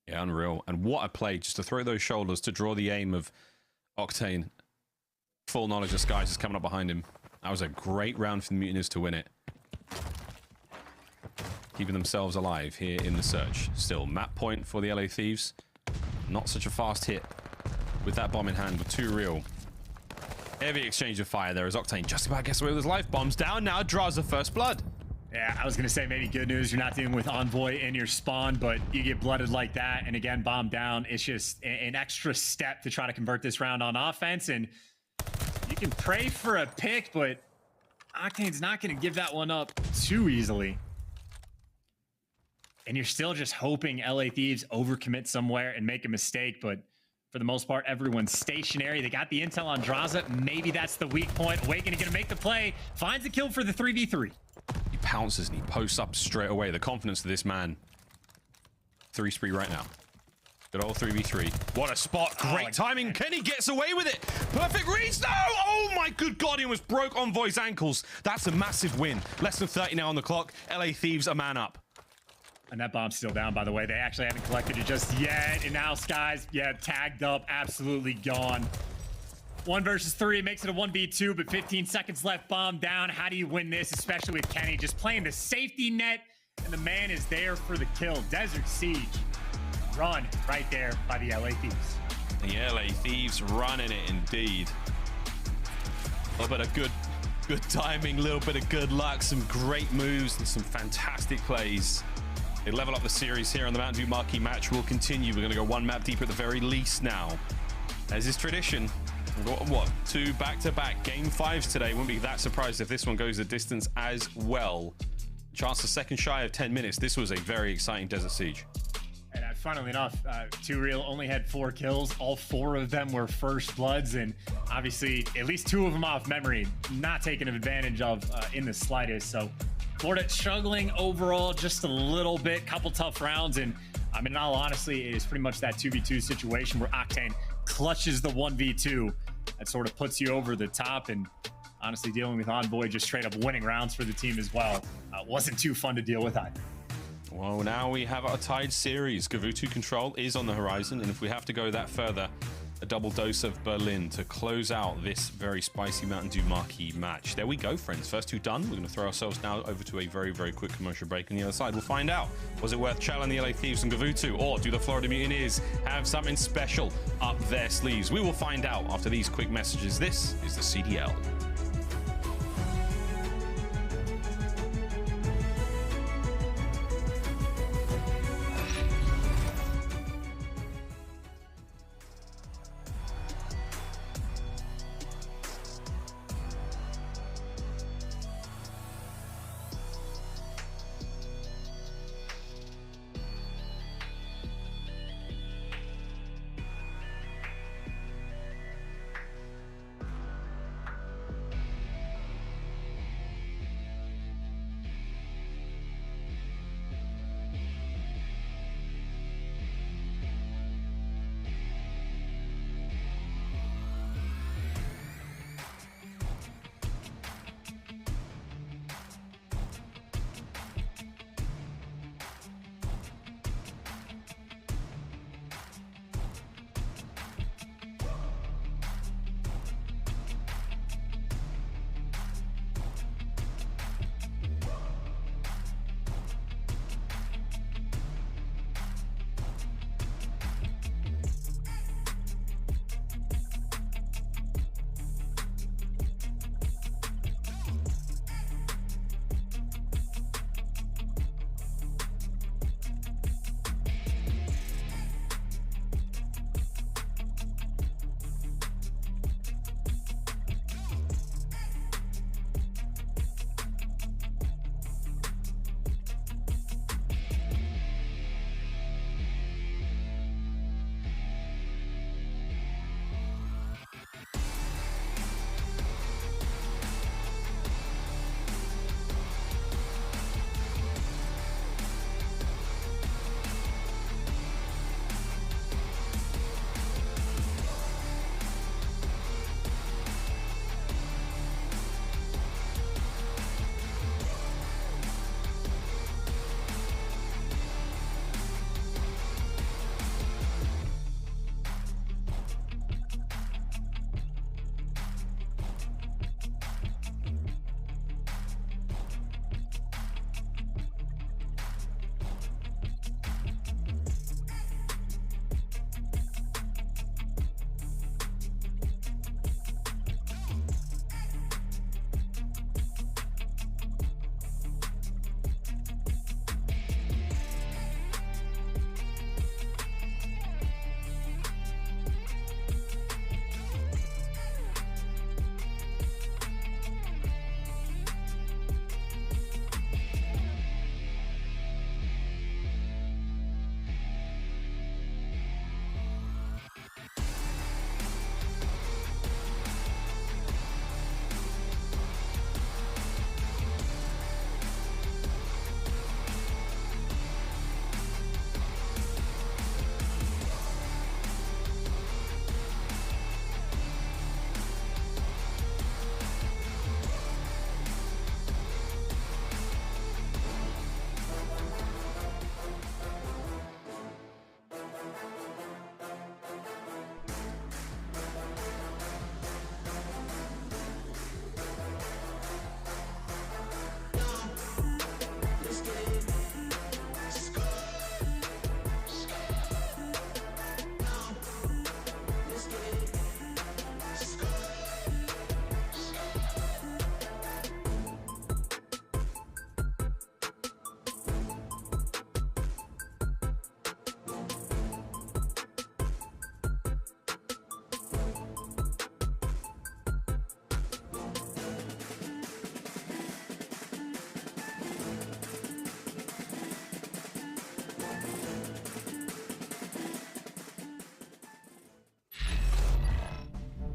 Yeah, unreal. And what a play just to throw those shoulders to draw the aim of Octane. Full knowledge of Skies is coming up behind him. That was a great round for the Mutineers to win it. Keeping themselves alive here in the search. Still, map point for the LA Thieves. Not such a fast hit with that bomb in hand, but too real. Heavy exchange of fire there as Octane just about gets away with his life. Bombs down now. Drazah first blood. Yeah, I was going to say maybe good news. You're not dealing with Envoy in your spawn, but you get blooded like that. And again, bomb down. It's just an extra step to try to convert this round on offense. And you can pray for a pick, but Octane's not going to give that one up too easily. And you're still just hoping LA Thieves overcommit somewhere and make a mistake, but for the most part, everyone's stationary. They got the intel on Drazah. Maybe that's the weak point. Awakening gonna make the play. Finds the kill for the 3v3. He pounces and he posts up straight away. The confidence of this man. 3 spree right now. Good old 3v3. What a spot. Great timing. Kenny gets away with it. Perfect reads. No! Oh my good God. He almost broke Envoy's ankles. That's a massive win. Less than 30 now on the clock. LA Thieves a man up. And that bomb's still down, by the way. They actually haven't collected it just yet. And now Skies, tagged up, absolutely gone. 1 versus 3 makes it a 1v2, but 15 seconds left, bomb down. How do you win this, especially with Kenny just playing the safety net, and the man is there for the kill. Desert Siege, run right there by the LA Thieves. The LA Thieves running it indeed. A little bit of good timing, a little bit of good luck, some great moves, and some fantastic plays. They level up the series here on the Mountain Dew Marquee match. We'll continue. We're going to go 1 map deeper at the very least now. As is tradition, we've got, what, 2 back-to-back Game 5s today. Wouldn't be that surprised if this one goes the distance as well. Chance a second shy of 10 minutes. This was a very exciting Desert Siege. And funnily enough, 2 Real only had 4 kills. All 4 of them were first bloods, and obviously at least 2 of them off memory, not taken advantage of in the slightest. So Florida struggling overall just a little bit, couple tough rounds, and I mean, in all honesty, it is pretty much that 2v2 situation where Octane clutches the 1v2 that sort of puts you over the top. And honestly, dealing with Envoy just straight up winning rounds for the team as well wasn't too fun to deal with either. Well, now we have our tied series. Gavutu Control is on the horizon, and if we have to go that further, a double dose of Berlin to close out this very spicy Mountain Dew Marquee match. There we go, friends. First 2 done. We're going to throw ourselves now over to a very, very quick commercial break. On the other side, we'll find out, was it worth challenging the LA Thieves and Gavutu, or do the Florida Mutineers have something special up their sleeves? We will find out after these quick messages. This is the CDL.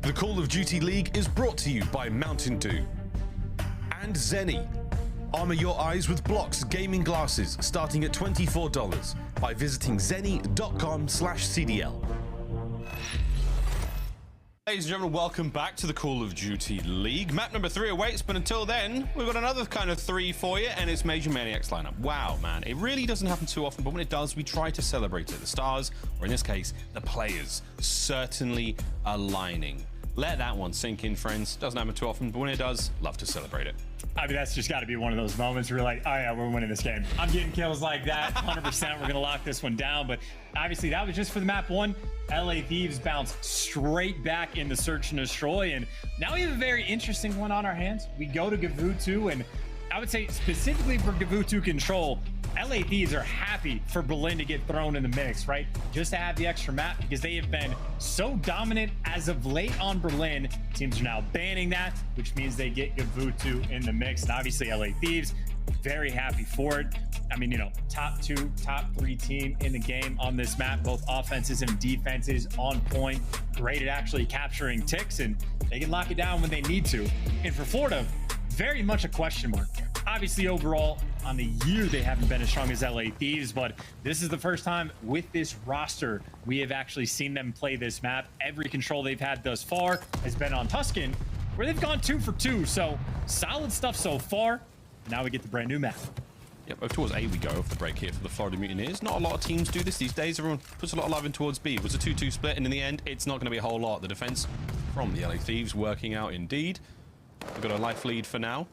The Call of Duty League is brought to you by Mountain Dew and Zenny. Armor your eyes with Blocks gaming glasses starting at $24 by visiting zenny.com/CDL. Ladies and gentlemen, welcome back to the Call of Duty League. Map number 3 awaits, but until then, we've got another kind of 3 for you, and it's Major Maniac's lineup. Wow, man, it really doesn't happen too often, but when it does, we try to celebrate it. The stars, or in this case, the players, certainly aligning. Let that one sink in, friends. Doesn't happen too often, but when it does, love to celebrate it. I mean, that's just got to be one of those moments where you're like, oh yeah, we're winning this game. I'm getting kills like that, 100%. We're going to lock this one down. But obviously, that was just for the map 1. LA Thieves bounced straight back in the search and destroy. And now we have a very interesting one on our hands. We go to Gavutu, and I would say specifically for Gavutu control, LA Thieves are happy for Berlin to get thrown in the mix, right? Just to have the extra map, because they have been so dominant as of late on Berlin. Teams are now banning that, which means they get Gavutu in the mix. And obviously LA Thieves, very happy for it. I mean, you know, top 2, top 3 team in the game on this map, both offenses and defenses on point, great at actually capturing ticks, and they can lock it down when they need to. And for Florida, very much a question mark. Obviously, overall, on the year, they haven't been as strong as LA Thieves, but this is the first time with this roster we have actually seen them play this map. Every control they've had thus far has been on Tuscan, where they've gone 2 for 2, so solid stuff so far. Now we get the brand new map. Yep, over towards A we go off the break here for the Florida Mutineers. Not a lot of teams do this these days. Everyone puts a lot of love in towards B. It was a 2-2 split, and in the end, it's not going to be a whole lot. The defense from the LA Thieves working out indeed. They've got a life lead for now,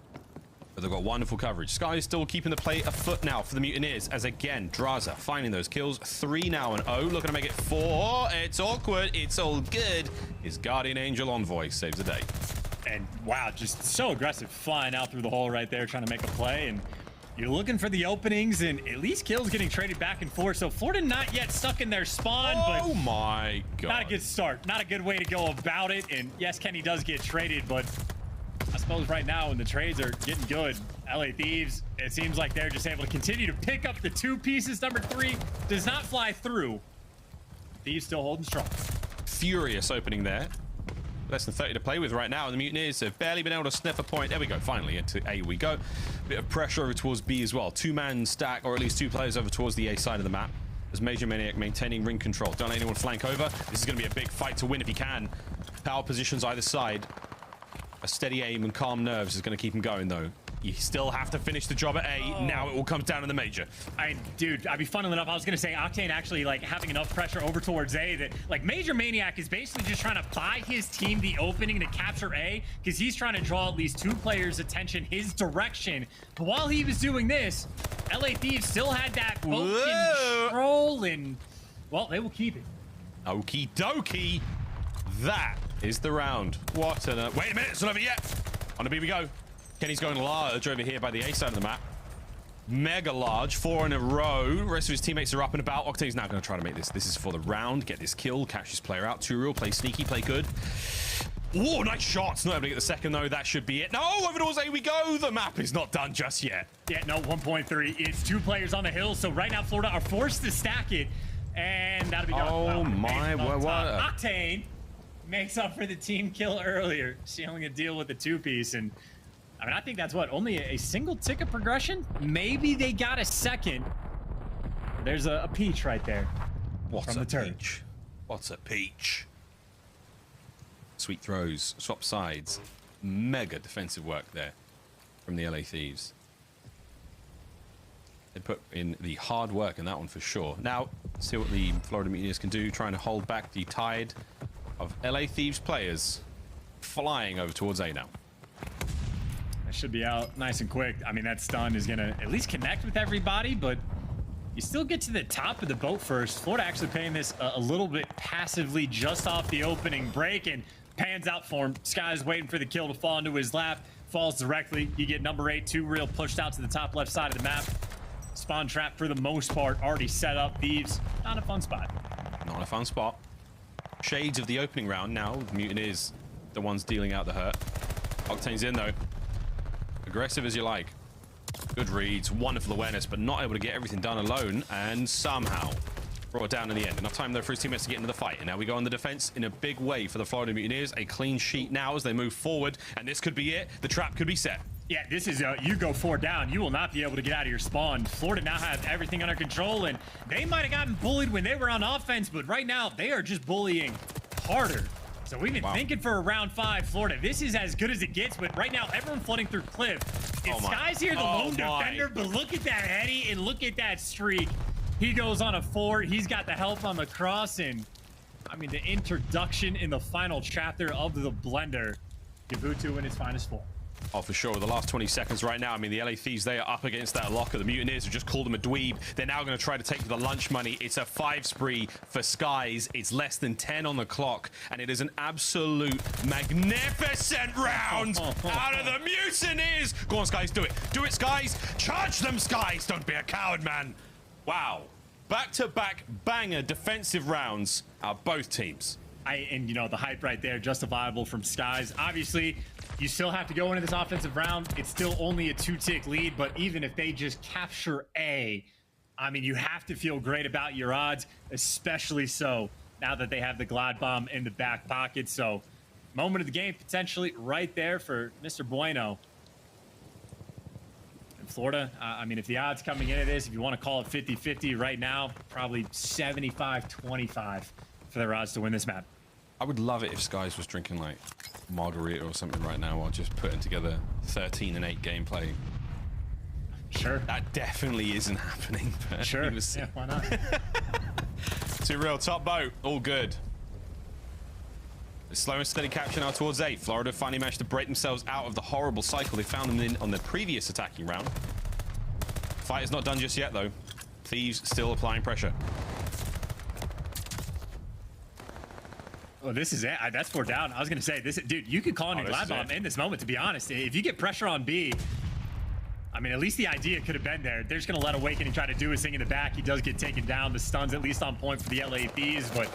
but they've got wonderful coverage. Sky is still keeping the play afoot now for the Mutineers, as again, Drazah finding those kills. 3 now, and O looking to make it 4. It's awkward. It's all good. His guardian angel Envoy saves the day. And wow, just so aggressive, flying out through the hole right there, trying to make a play. And you're looking for the openings, and at least kills getting traded back and forth. So Florida not yet stuck in their spawn, but oh my god, not a good start. Not a good way to go about it. And yes, Kenny does get traded, but I suppose right now when the trades are getting good, LA Thieves, it seems like they're just able to continue to pick up the 2 pieces. Number 3 does not fly through. Thieves still holding strong. Furious opening there. Less than 30 to play with right now, and the Mutineers have barely been able to sniff a point. There we go, finally into A we go. Bit of pressure over towards B as well. 2-man stack, or at least 2 players over towards the A side of the map, as Major Maniac maintaining ring control. Don't let anyone flank over. This is going to be a big fight to win if he can. Power positions either side. A steady aim and calm nerves is going to keep him going, though. You still have to finish the job at A. Oh. Now it will come down to the Major. Dude, I'd be funneling up. I was going to say Octane actually like having enough pressure over towards A that like Major Maniac is basically just trying to buy his team the opening to capture A, because he's trying to draw at least 2 players' attention his direction. But while he was doing this, LA Thieves still had that boat control, and well, they will keep it. Okie dokie. That is the round. What an... wait a minute, it's not over yet. On the B we go. Kenny's going large over here by the A side of the map. Mega large, 4 in a row. The rest of his teammates are up and about. Octane's now going to try to make this. This is for the round. Get this kill, catch this player out. 2 real, play sneaky, play good. Oh, nice shots. Not able to get the second, though. That should be it. No, over towards A we go. The map is not done just yet. Yeah, no, 1.3. It's 2 players on the hill. So right now, Florida are forced to stack it. And that'll be done. Oh, well, my. What? Octane makes up for the team kill earlier, sealing a deal with the 2-piece. And I mean, I think that's what, only a single ticket progression? Maybe they got a second. There's a peach right there. What's a peach? What's a peach? Sweet throws, swap sides. Mega defensive work there from the LA Thieves. They put in the hard work in that one for sure. Now, see what the Florida Mutineers can do, trying to hold back the tide of LA Thieves players flying over towards A now. That should be out nice and quick. I mean, that stun is going to at least connect with everybody, but you still get to the top of the boat first. Florida actually playing this a little bit passively just off the opening break, and pans out for him. Sky's waiting for the kill to fall into his lap. Falls directly. You get number 8, 2 real pushed out to the top left side of the map. Spawn trap for the most part already set up. Thieves, not a fun spot. Not a fun spot. Shades of the opening round now. The Mutineers, the ones dealing out the hurt. Octane's in though. Aggressive as you like. Good reads, wonderful awareness, but not able to get everything done alone. And somehow, Brought down in the end. Enough time though for his teammates to get into the fight. And now we go on the defense in a big way for the Florida Mutineers. A clean sheet now as they move forward. And this could be it. The trap could be set. Yeah, this is you go 4 down, you will not be able to get out of your spawn. Florida now have everything under control, and they might have gotten bullied when they were on offense, but right now they are just bullying harder. So we've been thinking for a round 5, Florida. This is as good as it gets, but right now everyone flooding through Cliff. It's Sky's here, the lone defender, but look at that Eddie and look at that streak. He goes on a 4. He's got the help on the cross, and I mean the introduction in the final chapter of the blender. Gabutu in his finest form. Oh, for sure. The last 20 seconds right now. I mean, the LA Thieves, they are up against that locker. The Mutineers have just called him a dweeb. They're now going to try to take the lunch money. It's a 5 spree for Skies. It's less than 10 on the clock, and it is an absolute magnificent round out of the Mutineers. Go on, Skies, do it. Do it, Skies. Charge them, Skies. Don't be a coward, man. Wow. Back-to-back banger defensive rounds out of both teams. And you know, the hype right there, justifiable from Skies. Obviously, you still have to go into this offensive round. It's still only a 2-tick lead, but even if they just capture A, I mean, you have to feel great about your odds, especially so now that they have the Glide Bomb in the back pocket. So, moment of the game potentially right there for Mr. Bueno. And Florida, I mean, if the odds coming into this, if you want to call it 50-50 right now, probably 75-25 for their odds to win this map. I would love it if Skies was drinking like margarita or something right now, or just putting together 13-8 gameplay. Sure. That definitely isn't happening. But sure. Yeah, why not? Too real. Top boat. All good. The slow and steady capture now towards 8. Florida finally managed to break themselves out of the horrible cycle they found them in on the previous attacking round. Fight is not done just yet, though. Thieves still applying pressure. Well, this is it. That's 4 down. I was going to say, this, dude, you could call in a Glide Bomb in this moment, to be honest. If you get pressure on B, I mean, at least the idea could have been there. They're just going to let Awakening try to do his thing in the back. He does get taken down. The stun's at least on point for the LA Thieves, but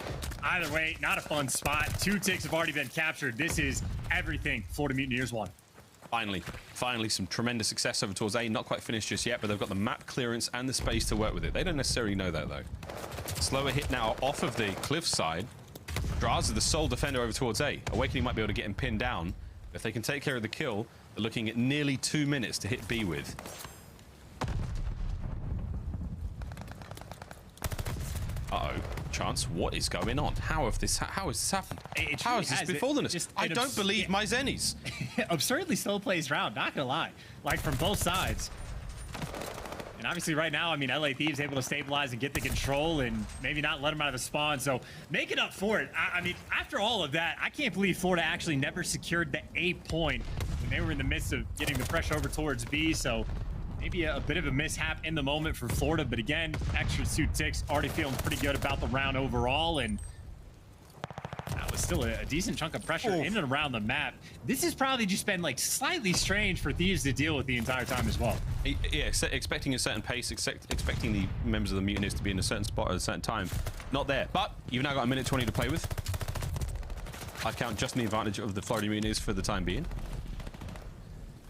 either way, not a fun spot. 2 ticks have already been captured. This is everything Florida Mutineers want. Finally, some tremendous success over towards A. Not quite finished just yet, but they've got the map clearance and the space to work with it. They don't necessarily know that, though. Slower hit now off of the cliff side. Drazah, the sole defender over towards A. Awakening might be able to get him pinned down. If they can take care of the kill, they're looking at nearly 2 minutes to hit B with. Uh-oh. Chance, what is going on? How has this happened? How has this befallen us? I don't believe my Zennies. Absurdly slow plays round, not gonna lie. Like, from both sides. And obviously right now, I mean, LA Thieves able to stabilize and get the control and maybe not let them out of the spawn. So make it up for it. I mean, after all of that, I can't believe Florida actually never secured the A point when they were in the midst of getting the pressure over towards B. So maybe a bit of a mishap in the moment for Florida. But again, extra 2 ticks, already feeling pretty good about the round overall. And that was still a decent chunk of pressure in and around the map. This has probably just been like slightly strange for Thieves to deal with the entire time as well. Yeah, expecting a certain pace, expecting the members of the Mutineers to be in a certain spot at a certain time. Not there. But you've now got 1:20 to play with. I'd count just in the advantage of the Florida Mutineers for the time being.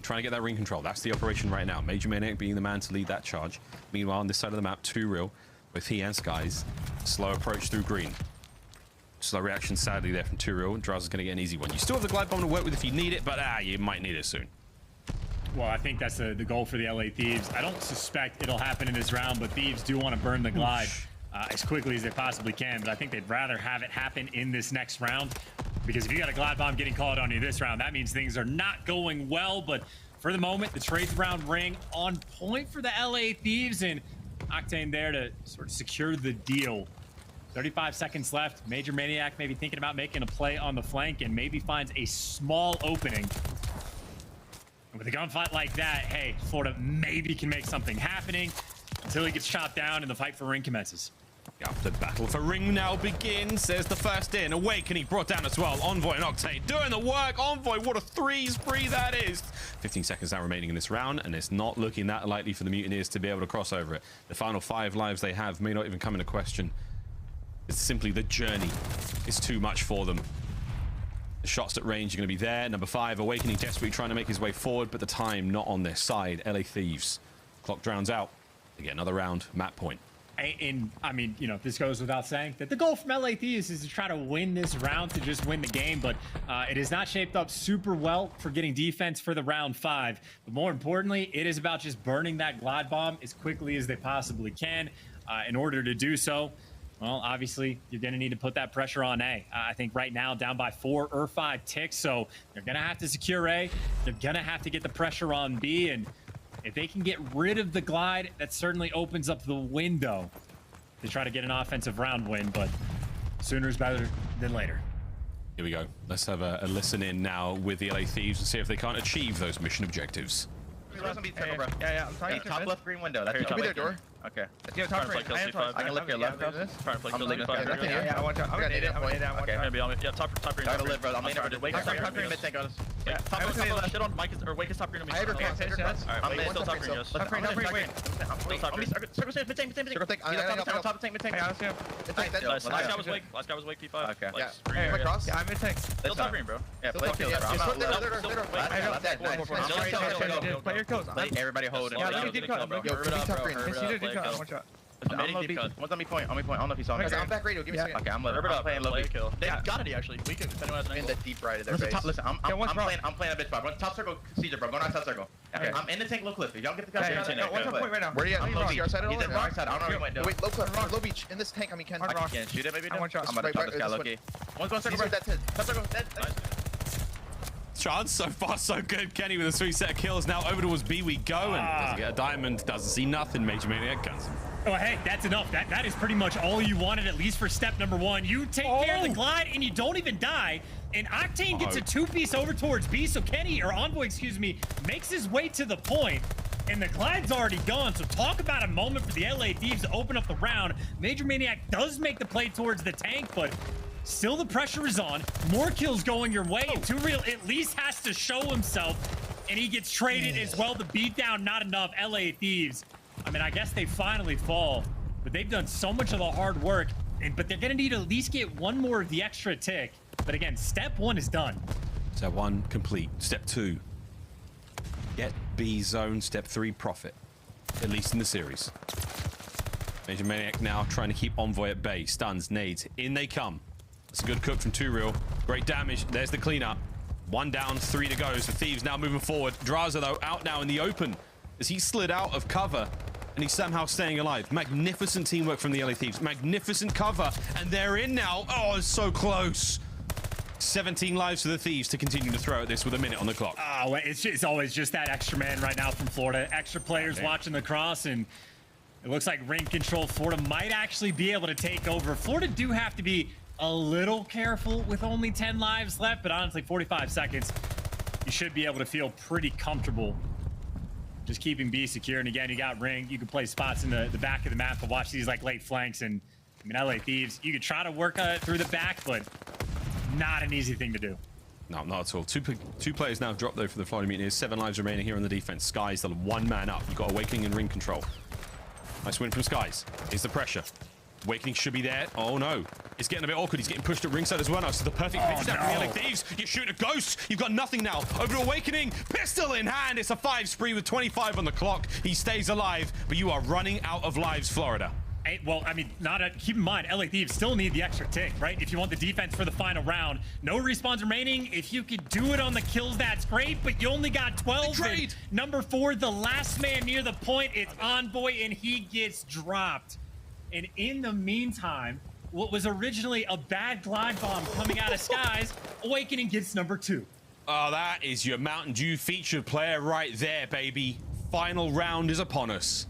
Trying to get that ring control. That's the operation right now. Major Maniac being the man to lead that charge. Meanwhile, on this side of the map, Too Real with he and Skies. Slow approach through green. Slow reaction, sadly, there from Too Real. Drazah's going to get an easy one. You still have the Glide Bomb to work with if you need it, but you might need it soon. Well, I think that's the goal for the LA Thieves. I don't suspect it'll happen in this round, but Thieves do want to burn the Glide as quickly as they possibly can. But I think they'd rather have it happen in this next round, because if you got a Glide Bomb getting called on you this round, that means things are not going well. But for the moment, the trades round ring on point for the LA Thieves, and Octane there to sort of secure the deal. 35 seconds left. Major Maniac maybe thinking about making a play on the flank and maybe finds a small opening. And with a gunfight like that, hey, Florida maybe can make something happening until he gets shot down and the fight for ring commences. Yep, the battle for ring now begins. There's the first in. Awakening brought down as well. Envoy and Octane doing the work. Envoy, what a 3 spree that is. 15 seconds now remaining in this round, and it's not looking that likely for the Mutineers to be able to cross over it. The final 5 lives they have may not even come into question. It's simply the journey is too much for them. The shots at range are going to be there. Number 5, Awakening desperately trying to make his way forward, but the time not on their side. LA Thieves. Clock drowns out. They get another round, map point. And I mean, you know, this goes without saying that the goal from LA Thieves is to try to win this round to just win the game, but it is not shaped up super well for getting defense for the round 5. But more importantly, it is about just burning that glide bomb as quickly as they possibly can. In order to do so, well, obviously, you're going to need to put that pressure on A. I think right now, down by 4 or 5 ticks, so they're going to have to secure A. They're going to have to get the pressure on B, and if they can get rid of the glide, that certainly opens up the window to try to get an offensive round win, but sooner is better than later. Here we go. Let's have a listen in now with the LA Thieves and see if they can't achieve those mission objectives. Yeah, I'm trying to top left green window. That's I'll be there, door. Okay. Yeah, top right. I can lift your left. Trying to play kill C5. Yeah, I want to. I'm gonna need it. Okay. Maybe I'll yeah, top green. Gotta live, bro. I'm leaning over to wake up. Top green mid tank on us. Yeah, top shit on Mike or wake us top green. I had her cross. I'm still top green. Yes. Top green, wait. Still top green. Circle mid tank. Circle tank. Top tank, mid tank. Last guy was wake P5. Okay. Yeah. My cross. Yeah, I'm in tank. Still top green, bro. Yeah, play kills, bro. I'm not low. Play your kills. Everybody hold it. Yeah, let me deep cut, bro. Yo, give me top green. Yes, you did deep cut. One shot. I'm low beat. One's on me point. On me point. I don't know if he saw me. I'm back radio. Give me a second. Okay, I'm playing low beat. They got it actually. We could if anyone has an In angle. the deep right of their Listen, base. listen, I'm playing a bitch spot. Top circle, Caesar, bro. Go on top circle. Okay. I'm in the tank, low cliff. If y'all get the guy, What's our point right now? Where are you at? I'm low beat. Your side He's at in the all? right side. I don't know where he went. Wait, low cliff, low beach. In this tank, I mean, Ken. I can't shoot it, maybe. One shot. I'm about to top this guy, low-key. One's going circle, bro. Top circle. Chance so far so good. Kenny with a 3 set of kills. Now over towards B we go, and doesn't get a diamond, doesn't see nothing. Major Maniac guns him. Oh, hey, that's enough. That is pretty much all you wanted, at least for step number 1. You take care of the glide, and you don't even die. And Octane gets a 2-piece over towards B, so Kenny, or Envoy, excuse me, makes his way to the point, and the glide's already gone. So talk about a moment for the LA Thieves to open up the round. Major Maniac does make the play towards the tank, but still the pressure is on. More kills going your way, and Too Real at least has to show himself, and he gets traded as well. The beatdown, not enough. LA Thieves, I mean, I guess they finally fall, but they've done so much of the hard work, but they're gonna need to at least get one more of the extra tick. But again, step 1 is done. Step 1 complete. Step 2, get B zone. Step 3, profit, at least in the series. Major Maniac now trying to keep Envoy at bay. Stuns, nades, in they come. It's a good cook from Too Real. Great damage. There's the cleanup. 1 down, 3 to go. So Thieves now moving forward. Drazah though out now in the open as he slid out of cover, and he's somehow staying alive. Magnificent teamwork from the LA Thieves. Magnificent cover, and they're in now. Oh, it's so close. 17 lives for the Thieves to continue to throw at this with a minute on the clock. Oh, it's always just that extra man right now from Florida. Extra players watching the cross, and it looks like ring control. Florida might actually be able to take over. Florida do have to be a little careful with only 10 lives left, but honestly, 45 seconds, you should be able to feel pretty comfortable just keeping B secure. And again, you got ring. You can play spots in the back of the map, but watch these like late flanks. And I mean, LA Thieves, you could try to work through the back, but not an easy thing to do. No, not at all. Two players now dropped though for the Florida Mutineers. 7 lives remaining here on the defense. Skies still 1 man up. You've got Awakening and ring control. Nice win from Skies. Here's the pressure. Awakening should be there. Oh no. It's getting a bit awkward. He's getting pushed at ringside as well now. So the perfect pitch down from the LA Thieves. You shoot a ghost. You've got nothing now. Over to Awakening. Pistol in hand. It's a 5 spree with 25 on the clock. He stays alive, but you are running out of lives, Florida. Hey, well, I mean, keep in mind, LA Thieves still need the extra tick, right? If you want the defense for the final round. No respawns remaining. If you could do it on the kills, that's great, but you only got 12. And number 4, the last man near the point, it's Envoy, and he gets dropped. And in the meantime, what was originally a bad glide bomb coming out of Skies, Awakening gets number 2. Oh, that is your Mountain Dew featured player right there, baby. Final round is upon us.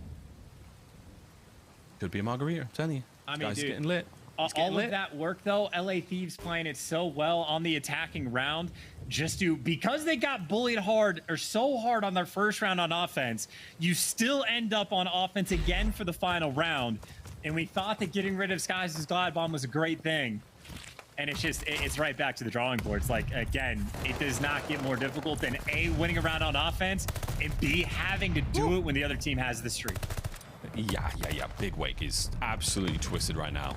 Could be a margarita, I'm telling you. I mean, guys dude, getting lit. All of that work, though, LA Thieves playing it so well on the attacking round, because they got bullied hard, or so hard on their first round on offense, you still end up on offense again for the final round. And we thought that getting rid of Skies' glide bomb was a great thing. And it's right back to the drawing board. It's like, again, it does not get more difficult than A, winning a round on offense, and B, having to do it when the other team has the streak. Yeah. Big Wake is absolutely twisted right now.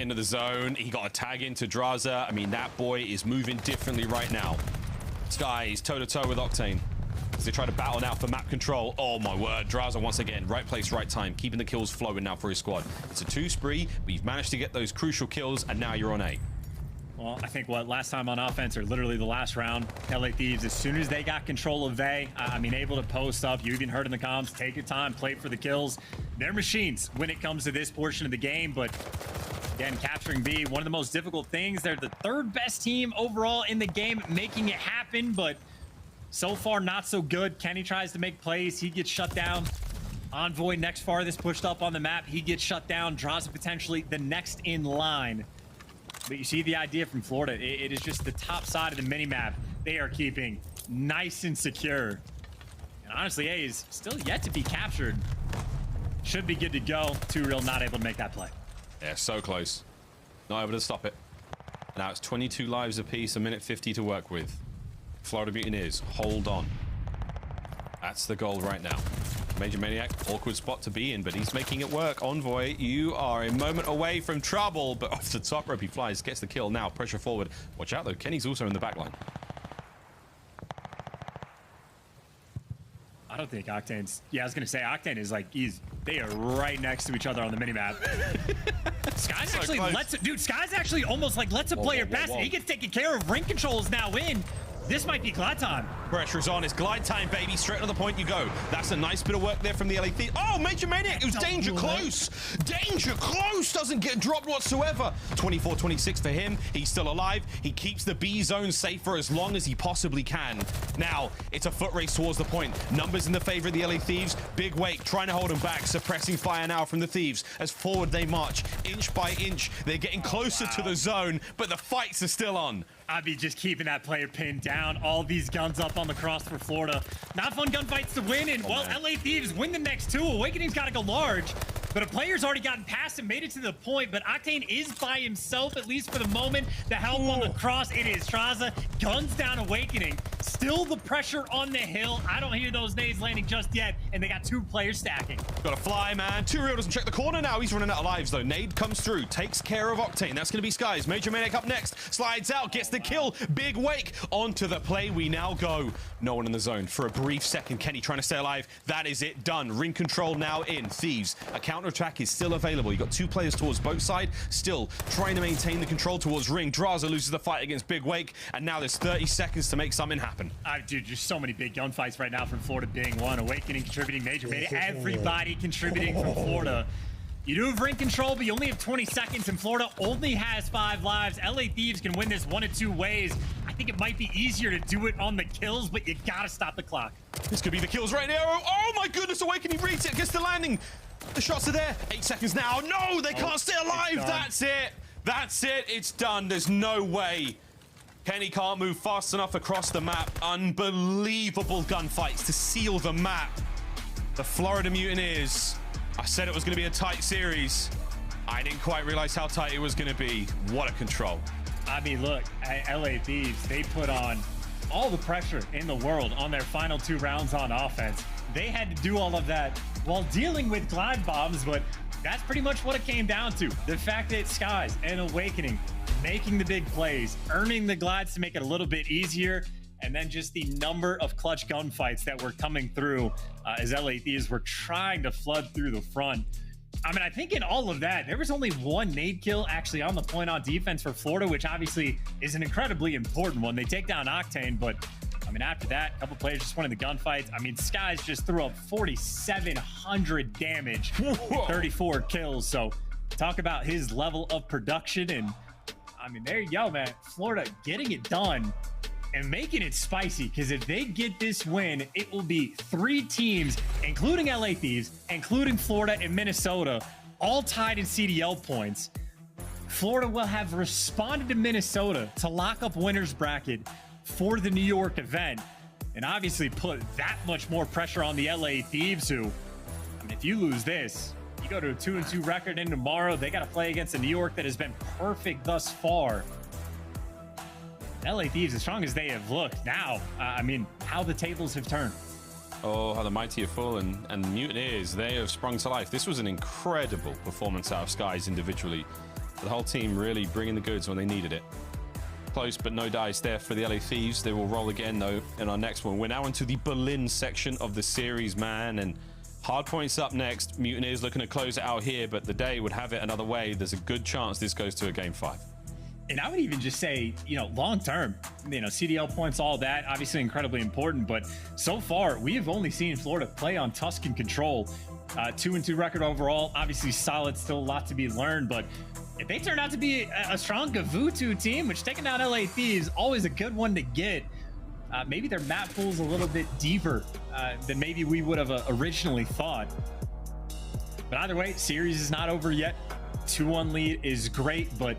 Into the zone. He got a tag into Drazah. I mean, that boy is moving differently right now. Skies toe-to-toe with Octane. as they try to battle now for map control. Oh my word, Drazah once again, right place, right time, keeping the kills flowing now for his squad. It's a 2 spree, but you've managed to get those crucial kills, and now you're on 8. Well, I think last time on offense, or literally the last round, LA Thieves, as soon as they got control of A, I mean, able to post up, you even heard in the comms, take your time, play for the kills. They're machines when it comes to this portion of the game, but again, capturing B, one of the most difficult things. They're the 3rd best team overall in the game, making it happen, but so far not so good. Kenny tries to make plays, he gets shut down. Envoy next farthest pushed up on the map, he gets shut down. Drazah potentially the next in line. But you see the idea from Florida. It is just the top side of the mini-map they are keeping nice and secure. And honestly, A is still yet to be captured. Should be good to go. 2Real not able to make that play. Yeah, so close. Not able to stop it. Now it's 22 lives apiece, a minute 50 to work with. Florida Mutineers, hold on. That's the goal right now. Major Maniac, awkward spot to be in, but he's making it work. Envoy, you are a moment away from trouble, but off the top rope he flies, gets the kill. Now pressure forward. Watch out though, Kenny's also in the back line. I don't think Octane's... Yeah, I was going to say, Octane is like, they are right next to each other on the minimap. Sky's So actually close. lets it... Dude, Sky's actually almost like lets a player pass it. He gets taken care of. Ring control is now in. This might be glide time. Pressure's on. It's glide time, baby. Straight to the point you go. That's a nice bit of work there from the LA Thieves. Oh, Major Maniac, who's danger close. Danger close. Doesn't get dropped whatsoever. 24-26 for him. He's still alive. He keeps the B zone safe for as long as he possibly can. Now, it's a foot race towards the point. Numbers in the favor of the LA Thieves. Big Wake trying to hold him back. Suppressing fire now from the Thieves. As forward they march, inch by inch. They're getting closer to the zone, but the fights are still on. aBeZy just keeping that player pinned down. All these guns up on the cross for Florida. Not fun gunfights to win, and well, LA Thieves win the next 2. Awakening's got to go large, but a player's already gotten past and made it to the point, but Octane is by himself, at least for the moment. The help on the cross, it is Drazah. Guns down Awakening. Still the pressure on the hill. I don't hear those nades landing just yet, and they got 2 players stacking. Gotta fly, man. 2Real doesn't check the corner now. He's running out of lives, though. Nade comes through, takes care of Octane. That's gonna be Skies. Major Maniac up next. Slides out, gets the kill. Big Wake. Onto the play we now go. No one in the zone for a brief second. Kenny trying to stay alive. That is it. Done. Ring control now in. Thieves. A counter-attack is still available. You got 2 players towards both sides. Still trying to maintain the control towards Ring. Drazah loses the fight against Big Wake, and now there's 30 seconds to make something happen. Dude, just so many big gunfights right now from Florida being one. Awakening contributing, Major Maniac, everybody contributing from Florida. You do have ring control, but you only have 20 seconds, and Florida only has 5 lives. LA Thieves can win this 1 of 2 ways. I think it might be easier to do it on the kills, but you gotta stop the clock. This could be the kills right now. Oh my goodness, Awakening reads it, gets the landing. The shots are there. 8 seconds now. No, they can't stay alive. That's it. That's it. It's done. There's no way. Kenny can't move fast enough across the map. Unbelievable gunfights to seal the map. The Florida Mutineers. I said it was going to be a tight series. I didn't quite realize how tight it was going to be. What a control. I mean, look, LA Thieves, they put on all the pressure in the world on their final 2 rounds on offense. They had to do all of that while dealing with glide bombs, but that's pretty much what it came down to. The fact that Skies and Awakening making the big plays, earning the glides to make it a little bit easier, and then just the number of clutch gunfights that were coming through as LA Thieves were trying to flood through the front. I mean, I think in all of that, there was only 1 nade kill actually on the point on defense for Florida, which obviously is an incredibly important one. They take down Octane, but I mean, after that, a couple players just winning the gunfights. I mean, Skies just threw up 4,700 damage, 34 kills. So talk about his level of production. And I mean, there you go, man. Florida getting it done and making it spicy, because if they get this win, it will be 3 teams, including LA Thieves, including Florida and Minnesota, all tied in CDL points. Florida will have responded to Minnesota to lock up winner's bracket for the New York event, and obviously put that much more pressure on the LA Thieves, who, I mean, if you lose this, you go to a 2-2 record, and tomorrow they got to play against a New York that has been perfect thus far. LA Thieves, as strong as they have looked now, I mean, how the tables have turned. Oh, how the mighty have fallen, and the Mutineers, they have sprung to life. This was an incredible performance out of Skies individually. The whole team really bringing the goods when they needed it. Close, but no dice there for the LA Thieves. They will roll again, though, in our next one. We're now into the Berlin section of the series, man, and Hardpoint's up next. Mutineers looking to close it out here, but the day would have it another way. There's a good chance this goes to a game 5. And I would even just say, long term, CDL points, all that, obviously incredibly important. But so far, we have only seen Florida play on Tuscan control. 2-2 record overall. Obviously solid, still a lot to be learned. But if they turn out to be a strong Gavutu team, which taking down LA Thieves, always a good one to get. Maybe their map pool's a little bit deeper than maybe we would have originally thought. But either way, series is not over yet. 2-1 lead is great, but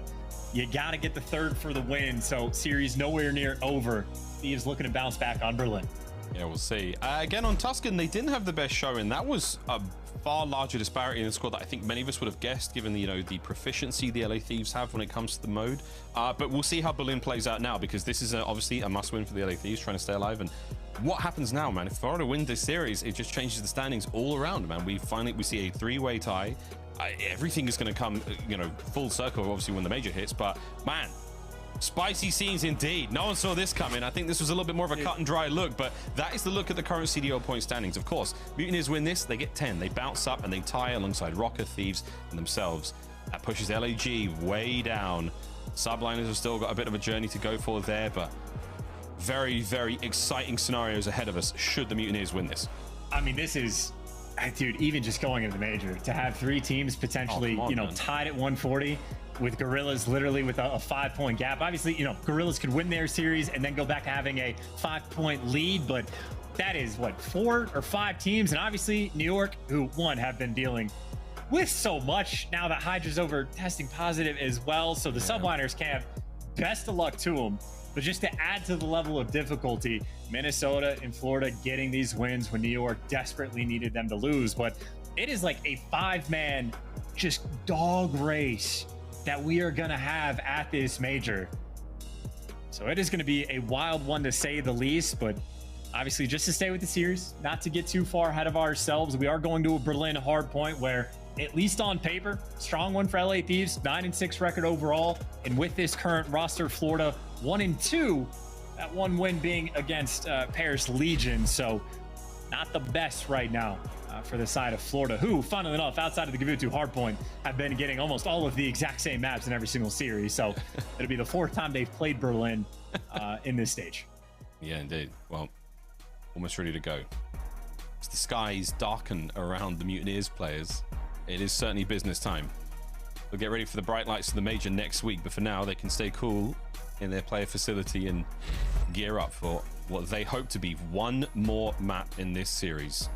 you got to get the third for the win. So series nowhere near over. Thieves looking to bounce back on Berlin. Yeah, we'll see. Again, on Tuscan, they didn't have the best showing. That was a far larger disparity in the squad that I think many of us would have guessed, given the proficiency the LA Thieves have when it comes to the mode. But we'll see how Berlin plays out now, because this is obviously a must-win for the LA Thieves, trying to stay alive. And what happens now, man? If Florida wins this series, it just changes the standings all around, man. We see a 3-way tie. Everything is going to come, full circle, obviously, when the major hits. But, man, spicy scenes indeed. No one saw this coming. I think this was a little bit more of a cut and dry look, but that is the look at the current CDL point standings. Of course, Mutineers win this, they get 10. They bounce up and they tie alongside Røkkr, Thieves, and themselves. That pushes LAG way down. Subliners have still got a bit of a journey to go for there, but very, very exciting scenarios ahead of us should the Mutineers win this. I mean, this is, dude, even just going into the major, to have 3 teams potentially, tied at 140, with Guerrillas literally with a 5-point gap. Obviously, Guerrillas could win their series and then go back to having a 5-point lead, but that is what, 4 or 5 teams. And obviously New York, who have been dealing with so much now that Hydra's over testing positive as well. So the Subliners camp, best of luck to them. But just to add to the level of difficulty, Minnesota and Florida getting these wins when New York desperately needed them to lose. But it is like a 5-man just dog race that we are going to have at this major. So it is going to be a wild one, to say the least. But obviously, just to stay with the series, not to get too far ahead of ourselves, we are going to a Berlin hard point where, at least on paper, strong one for LA Thieves, 9-6 record overall. And with this current roster, Florida 1-2, that one win being against Paris Legion. So not the best right now for the side of Florida, who, funnily enough, outside of the Gavutu hardpoint, have been getting almost all of the exact same maps in every single series. So it'll be the 4th time they've played Berlin in this stage. Yeah, indeed. Well, almost ready to go. As the skies darken around the Mutineers players, it is certainly business time. We'll get ready for the bright lights of the major next week, but for now, they can stay cool in their player facility and gear up for what they hope to be one more map in this series.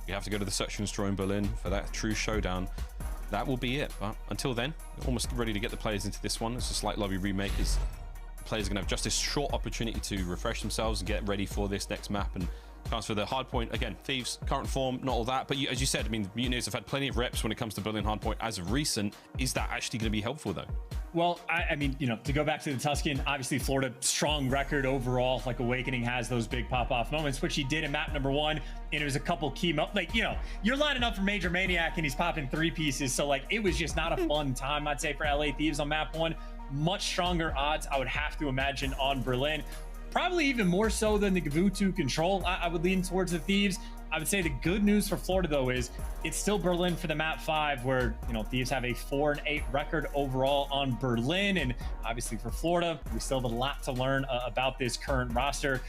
You have to go to the Search and Destroy in Berlin for that true showdown. That will be it. But until then, we're almost ready to get the players into this one. It's a slight lobby remake. The players are going to have just this short opportunity to refresh themselves and get ready for this next map. And chance for the hard point again. Thieves, current form, not all that. But as you said, I mean, the Mutineers have had plenty of reps when it comes to Berlin hard point as of recent. Is that actually going to be helpful though? Well, I mean, to go back to the Tuscan, obviously Florida, strong record overall. Like Awakening has those big pop-off moments, which he did in map number 1. And it was a couple key you're lining up for Major Maniac and he's popping 3 pieces. So it was just not a fun time, I'd say, for LA Thieves on map 1. Much stronger odds, I would have to imagine, on Berlin. Probably even more so than the Gavutu control. I would lean towards the Thieves. I would say the good news for Florida, though, is it's still Berlin for the map 5, where Thieves have a 4-8 record overall on Berlin. And obviously for Florida, we still have a lot to learn about this current roster,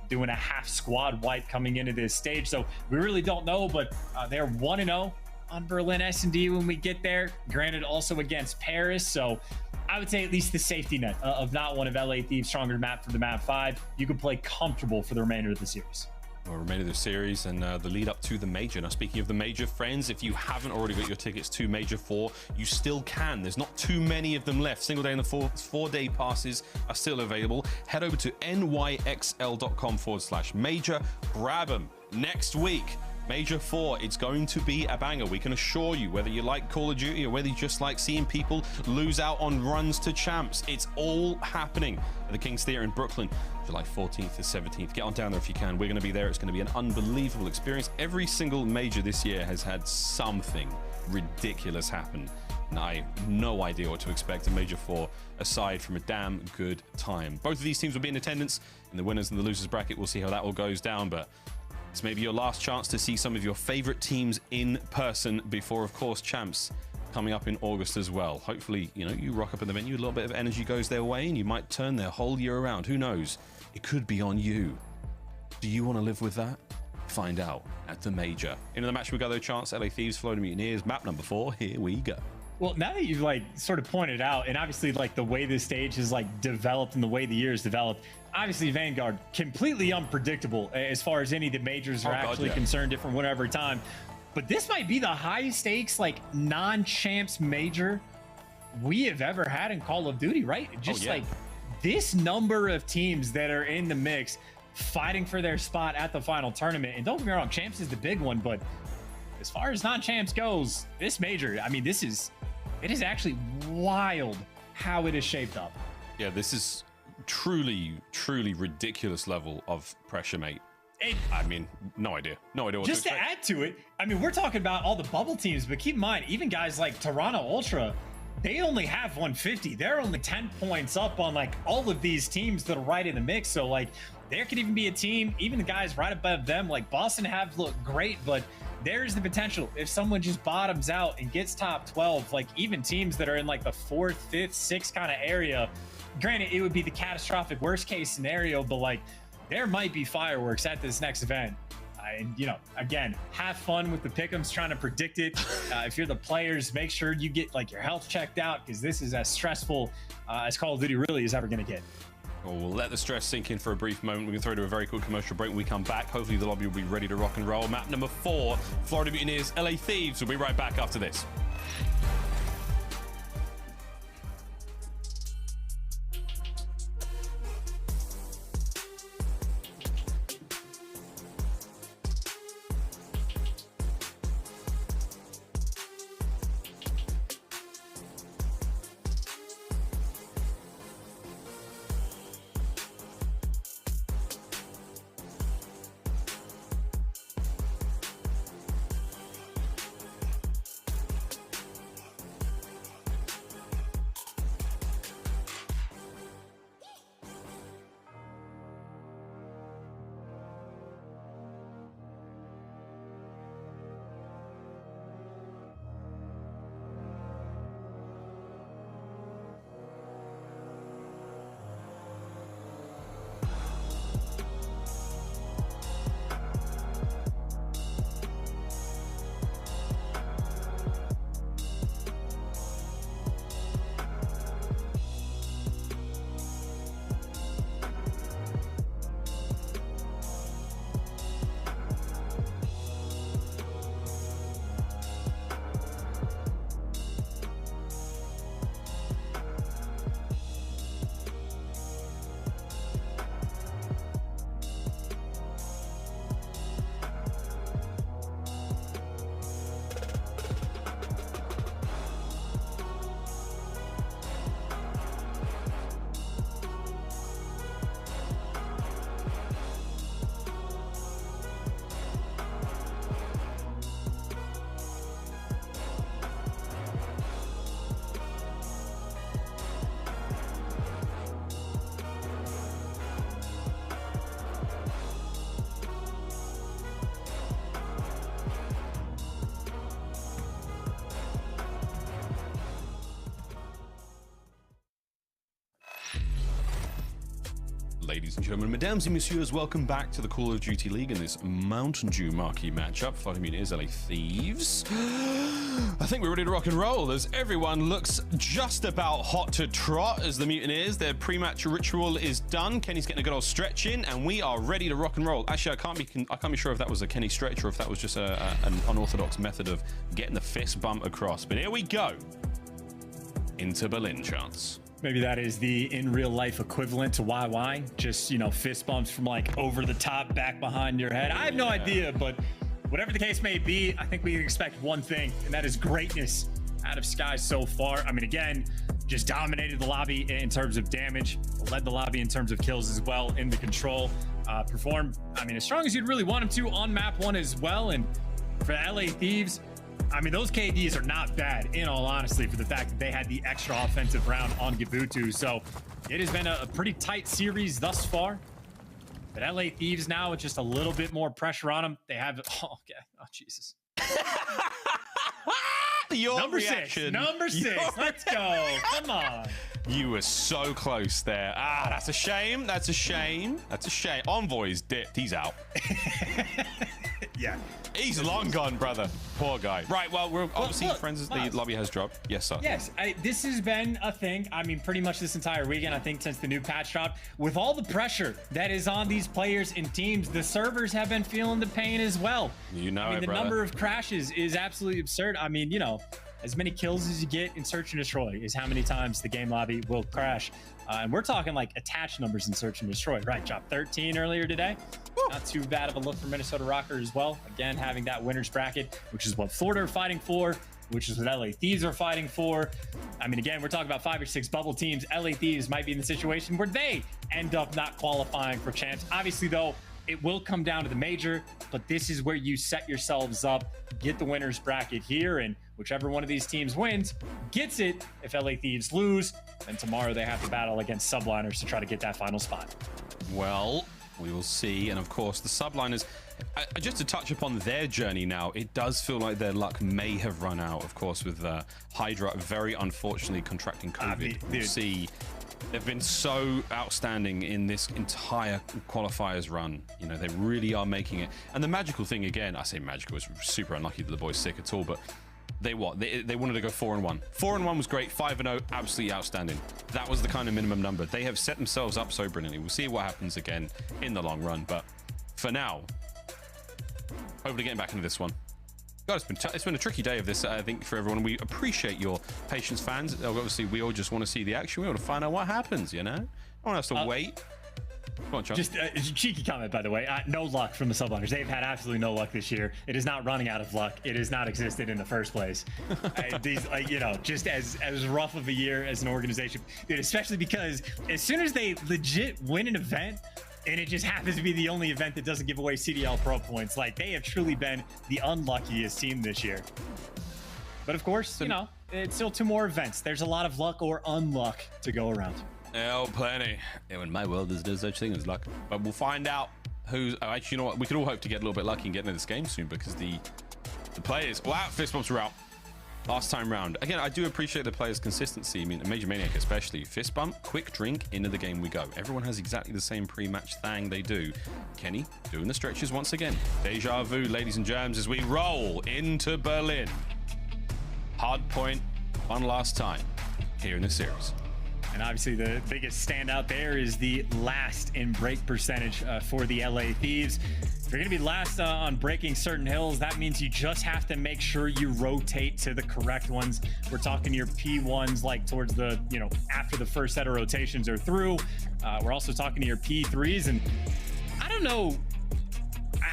doing a half squad wipe coming into this stage. So we really don't know, but they're 1-0 on Berlin S&D when we get there, granted also against Paris. So I would say at least the safety net of not one of LA Thieves' stronger map for the map 5. You can play comfortable for the remainder of the series. Well, remainder of the series and the lead up to the major. Now, speaking of the major, friends, if you haven't already got your tickets to Major 4, you still can. There's not too many of them left. Single day and the 4-day passes are still available. Head over to nyxl.com/major. Grab them next week. Major 4, it's going to be a banger. We can assure you, whether you like Call of Duty or whether you just like seeing people lose out on runs to champs, it's all happening at the King's Theatre in Brooklyn, July 14th to 17th. Get on down there if you can. We're going to be there. It's going to be an unbelievable experience. Every single major this year has had something ridiculous happen. And I have no idea what to expect in Major 4 aside from a damn good time. Both of these teams will be in attendance in the winners and the losers bracket. We'll see how that all goes down, but it's maybe your last chance to see some of your favorite teams in person before, of course, Champs coming up in August as well. Hopefully, you know, you rock up in the venue, a little bit of energy goes their way, and you might turn their whole year around. Who knows? It could be on you. Do you want to live with that? Find out at the Major. Into the match we go though, Chance, LA Thieves, Florida Mutineers, map number 4. Here we go. Well, now that you've like sort of pointed out, and obviously like the way this stage has like developed and the way the years developed, obviously Vanguard completely unpredictable as far as any of the majors are actually concerned, different whatever time. But this might be the highest stakes like non-champs major we have ever had in Call of Duty, right? Just like this number of teams that are in the mix fighting for their spot at the final tournament. And don't get me wrong, champs is the big one, but as far as non-champs goes, this major, I mean, it is actually wild how it is shaped up. Yeah, this is truly ridiculous level of pressure, mate. I mean, no idea what just to add to it, I mean, we're talking about all the bubble teams, but keep in mind, even guys like Toronto Ultra, they only have 150. They're only 10 points up on like all of these teams that are right in the mix. So like there could even be a team, even the guys right above them, like Boston have looked great, but there's the potential if someone just bottoms out and gets top 12, like even teams that are in like the 4th, 5th, 6th kind of area. Granted, it would be the catastrophic worst case scenario, but like there might be fireworks at this next event. And you know, again, have fun with the pick'ems, trying to predict it. If you're the players, make sure you get like your health checked out, because this is as stressful as Call of Duty really is ever going to get. Well, we'll let the stress sink in for a brief moment. We can throw to a very quick commercial break when we come back. Hopefully the lobby will be ready to rock and roll. Map number 4, Florida Mutineers, LA Thieves. We'll be right back after this. Ladies and gentlemen, mesdames and messieurs, welcome back to the Call of Duty League in this Mountain Dew marquee matchup. Florida Mutineers, LA Thieves. I think we're ready to rock and roll as everyone looks just about hot to trot as the Mutineers. Their pre-match ritual is done. Kenny's getting a good old stretch in, and we are ready to rock and roll. Actually, I can't be sure if that was a Kenny stretch or if that was just an unorthodox method of getting the fist bump across. But here we go. Into Berlin, Chance. Maybe that is the in real life equivalent to YY. Just, you know, fist bumps from like over the top, back behind your head. I have no idea, but whatever the case may be, I think we can expect one thing, and that is greatness out of Sky so far. I mean, again, just dominated the lobby in terms of damage, led the lobby in terms of kills as well in the control. Performed, I mean, as strong as you'd really want him to on map 1 as well. And for LA Thieves, I mean, those KDs are not bad, in all honesty, for the fact that they had the extra offensive round on Gabutu. So it has been a pretty tight series thus far. But LA Thieves now with just a little bit more pressure on them. They have, oh, okay. Oh, Jesus. Your number reaction. 6. Number 6. Let's go. Come on. You were so close there. Ah, that's a shame. That's a shame. That's a shame. Envoy's dipped. He's out. Yeah. He's long gone, brother. Poor guy. Right, well, we're obviously friends as the lobby has dropped. Yes, sir. Yes, this has been a thing. I mean, pretty much this entire weekend, I think, since the new patch dropped. With all the pressure that is on these players and teams, the servers have been feeling the pain as well. You know I mean, it, the brother. number of crashes is absolutely absurd. I mean, you know, as many kills as you get in Search and Destroy is how many times the game lobby will crash. And we're talking like attached numbers in Search and Destroy, right? Dropped 13 earlier today. Woo. Not too bad of a look for Minnesota Røkkr as well. Again, having that winner's bracket, which is what Florida are fighting for, which is what LA Thieves are fighting for. I mean, again, we're talking about 5 or 6 bubble teams. LA Thieves might be in the situation where they end up not qualifying for champs. Obviously, though, it will come down to the major, but this is where you set yourselves up, get the winner's bracket here, and whichever one of these teams wins gets it. If LA Thieves lose, then tomorrow they have to battle against Subliners to try to get that final spot. Well, we will see. And of course, the Subliners, just to touch upon their journey now, it does feel like their luck may have run out, of course, with Hydra very unfortunately contracting COVID. We'll see. They've been so outstanding in this entire qualifiers run. You know, they really are making it. And the magical thing, again, I say magical, it's super unlucky that the boy's sick at all, but they wanted to go 4-1. 4-1 was great. 5-0, absolutely outstanding. That was the kind of minimum number. They have set themselves up so brilliantly. We'll see what happens again in the long run. But for now, hopefully getting back into this one. God, it's been a tricky day of this, I think, for everyone. We appreciate your patience, fans. Obviously, we all just want to see the action. We want to find out what happens, you know? No one has to wait. Come on, John. Just a cheeky comment, by the way. No luck from the Subliners. They've had absolutely no luck this year. It is not running out of luck. It has not existed in the first place. These, you know, just as rough of a year as an organization, dude, especially because as soon as they legit win an event, and it just happens to be the only event that doesn't give away CDL Pro points, like, they have truly been the unluckiest team this year. But of course, you know, it's still 2 more events. There's a lot of luck or unluck to go around. Oh, plenty. In my world, there's no such thing as luck. But we'll find out who's... Oh, actually, you know what? We could all hope to get a little bit lucky and get into this game soon, because the players... Wow, fist bumps are out. Last time round. Again, I do appreciate the players' consistency. I mean, Major Maniac especially. Fist bump, quick drink, into the game we go. Everyone has exactly the same pre-match thing they do. Kenny doing the stretches once again. Deja vu, ladies and germs, as we roll into Berlin. Hard point, one last time here in the series. And obviously the biggest standout there is the last in break percentage for the LA Thieves. If you're going to be last on breaking certain hills, that means you just have to make sure you rotate to the correct ones. We're talking your P1s, like towards the, you know, after the first set of rotations are through. We're also talking to your P3s. And I don't know,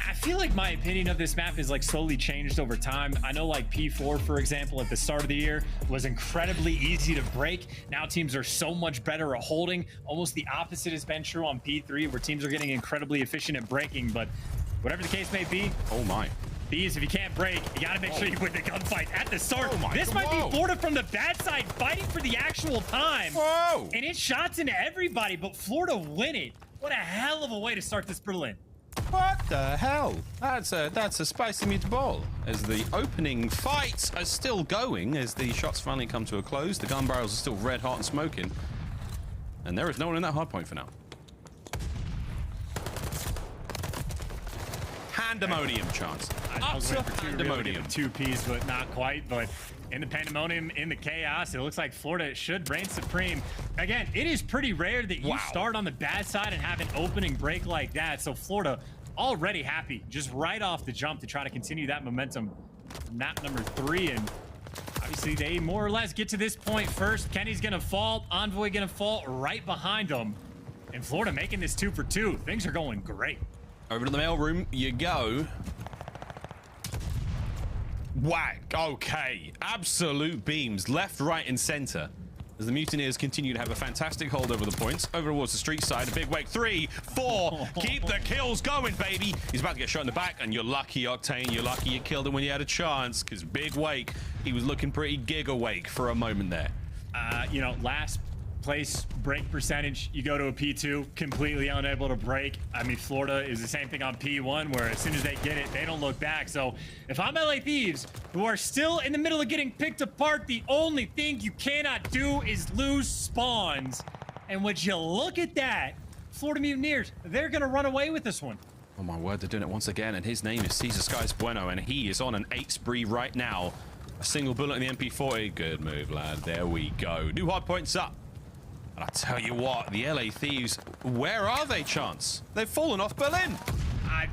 I feel like my opinion of this map is like slowly changed over time. I know like P4, for example, at the start of the year was incredibly easy to break. Now teams are so much better at holding. Almost the opposite has been true on P3, where teams are getting incredibly efficient at breaking. But whatever the case may be, oh my. These, if you can't break, you got to make sure you win the gunfight at the start. Oh this might be Florida from the bad side fighting for the actual time. Whoa. And it shots into everybody, but Florida win it. What a hell of a way to start this Berlin. What the hell? That's a spicy meatball. As the opening fights are still going, as the shots finally come to a close, the gun barrels are still red hot and smoking, and there is no one in that hard point for now. Pandemonium chance. I was waiting for Pandemonium. 2 Ps, but not quite. But in the pandemonium, in the chaos, it looks like Florida should reign supreme. Again, it is pretty rare that you start on the bad side and have an opening break like that. So Florida already happy, just right off the jump to try to continue that momentum from map number 3. And obviously they more or less get to this point first. Kenny's gonna fall, Envoy gonna fall right behind him. And Florida making this 2 for 2. Things are going great. Over to the mail room you go. Whack. Okay. Absolute beams. Left, right, and center. as the Mutineers continue to have a fantastic hold over the points. Over towards the street side, a big wake. 3, 4, keep the kills going, baby. He's about to get shot in the back, and you're lucky, Octane. You're lucky you killed him when you had a chance, because big wake. He was looking pretty giga wake for a moment there. You know, last place break percentage, you go to a P2, completely unable to break. I mean, Florida is the same thing on P1, where as soon as they get it, they don't look back. So if I'm LA Thieves, who are still in the middle of getting picked apart, the only thing you cannot do is lose spawns. And would you look at that, Florida Mutineers, they're gonna run away with this one. Oh my word, they're doing it once again, and his name is Cesar Skies Bueno, and he is on an 8 spree right now. A single bullet in the MP40. Good move, lad. There we go. New hard points up. And I tell you what, the LA Thieves, where are they, Chance? They've fallen off Berlin.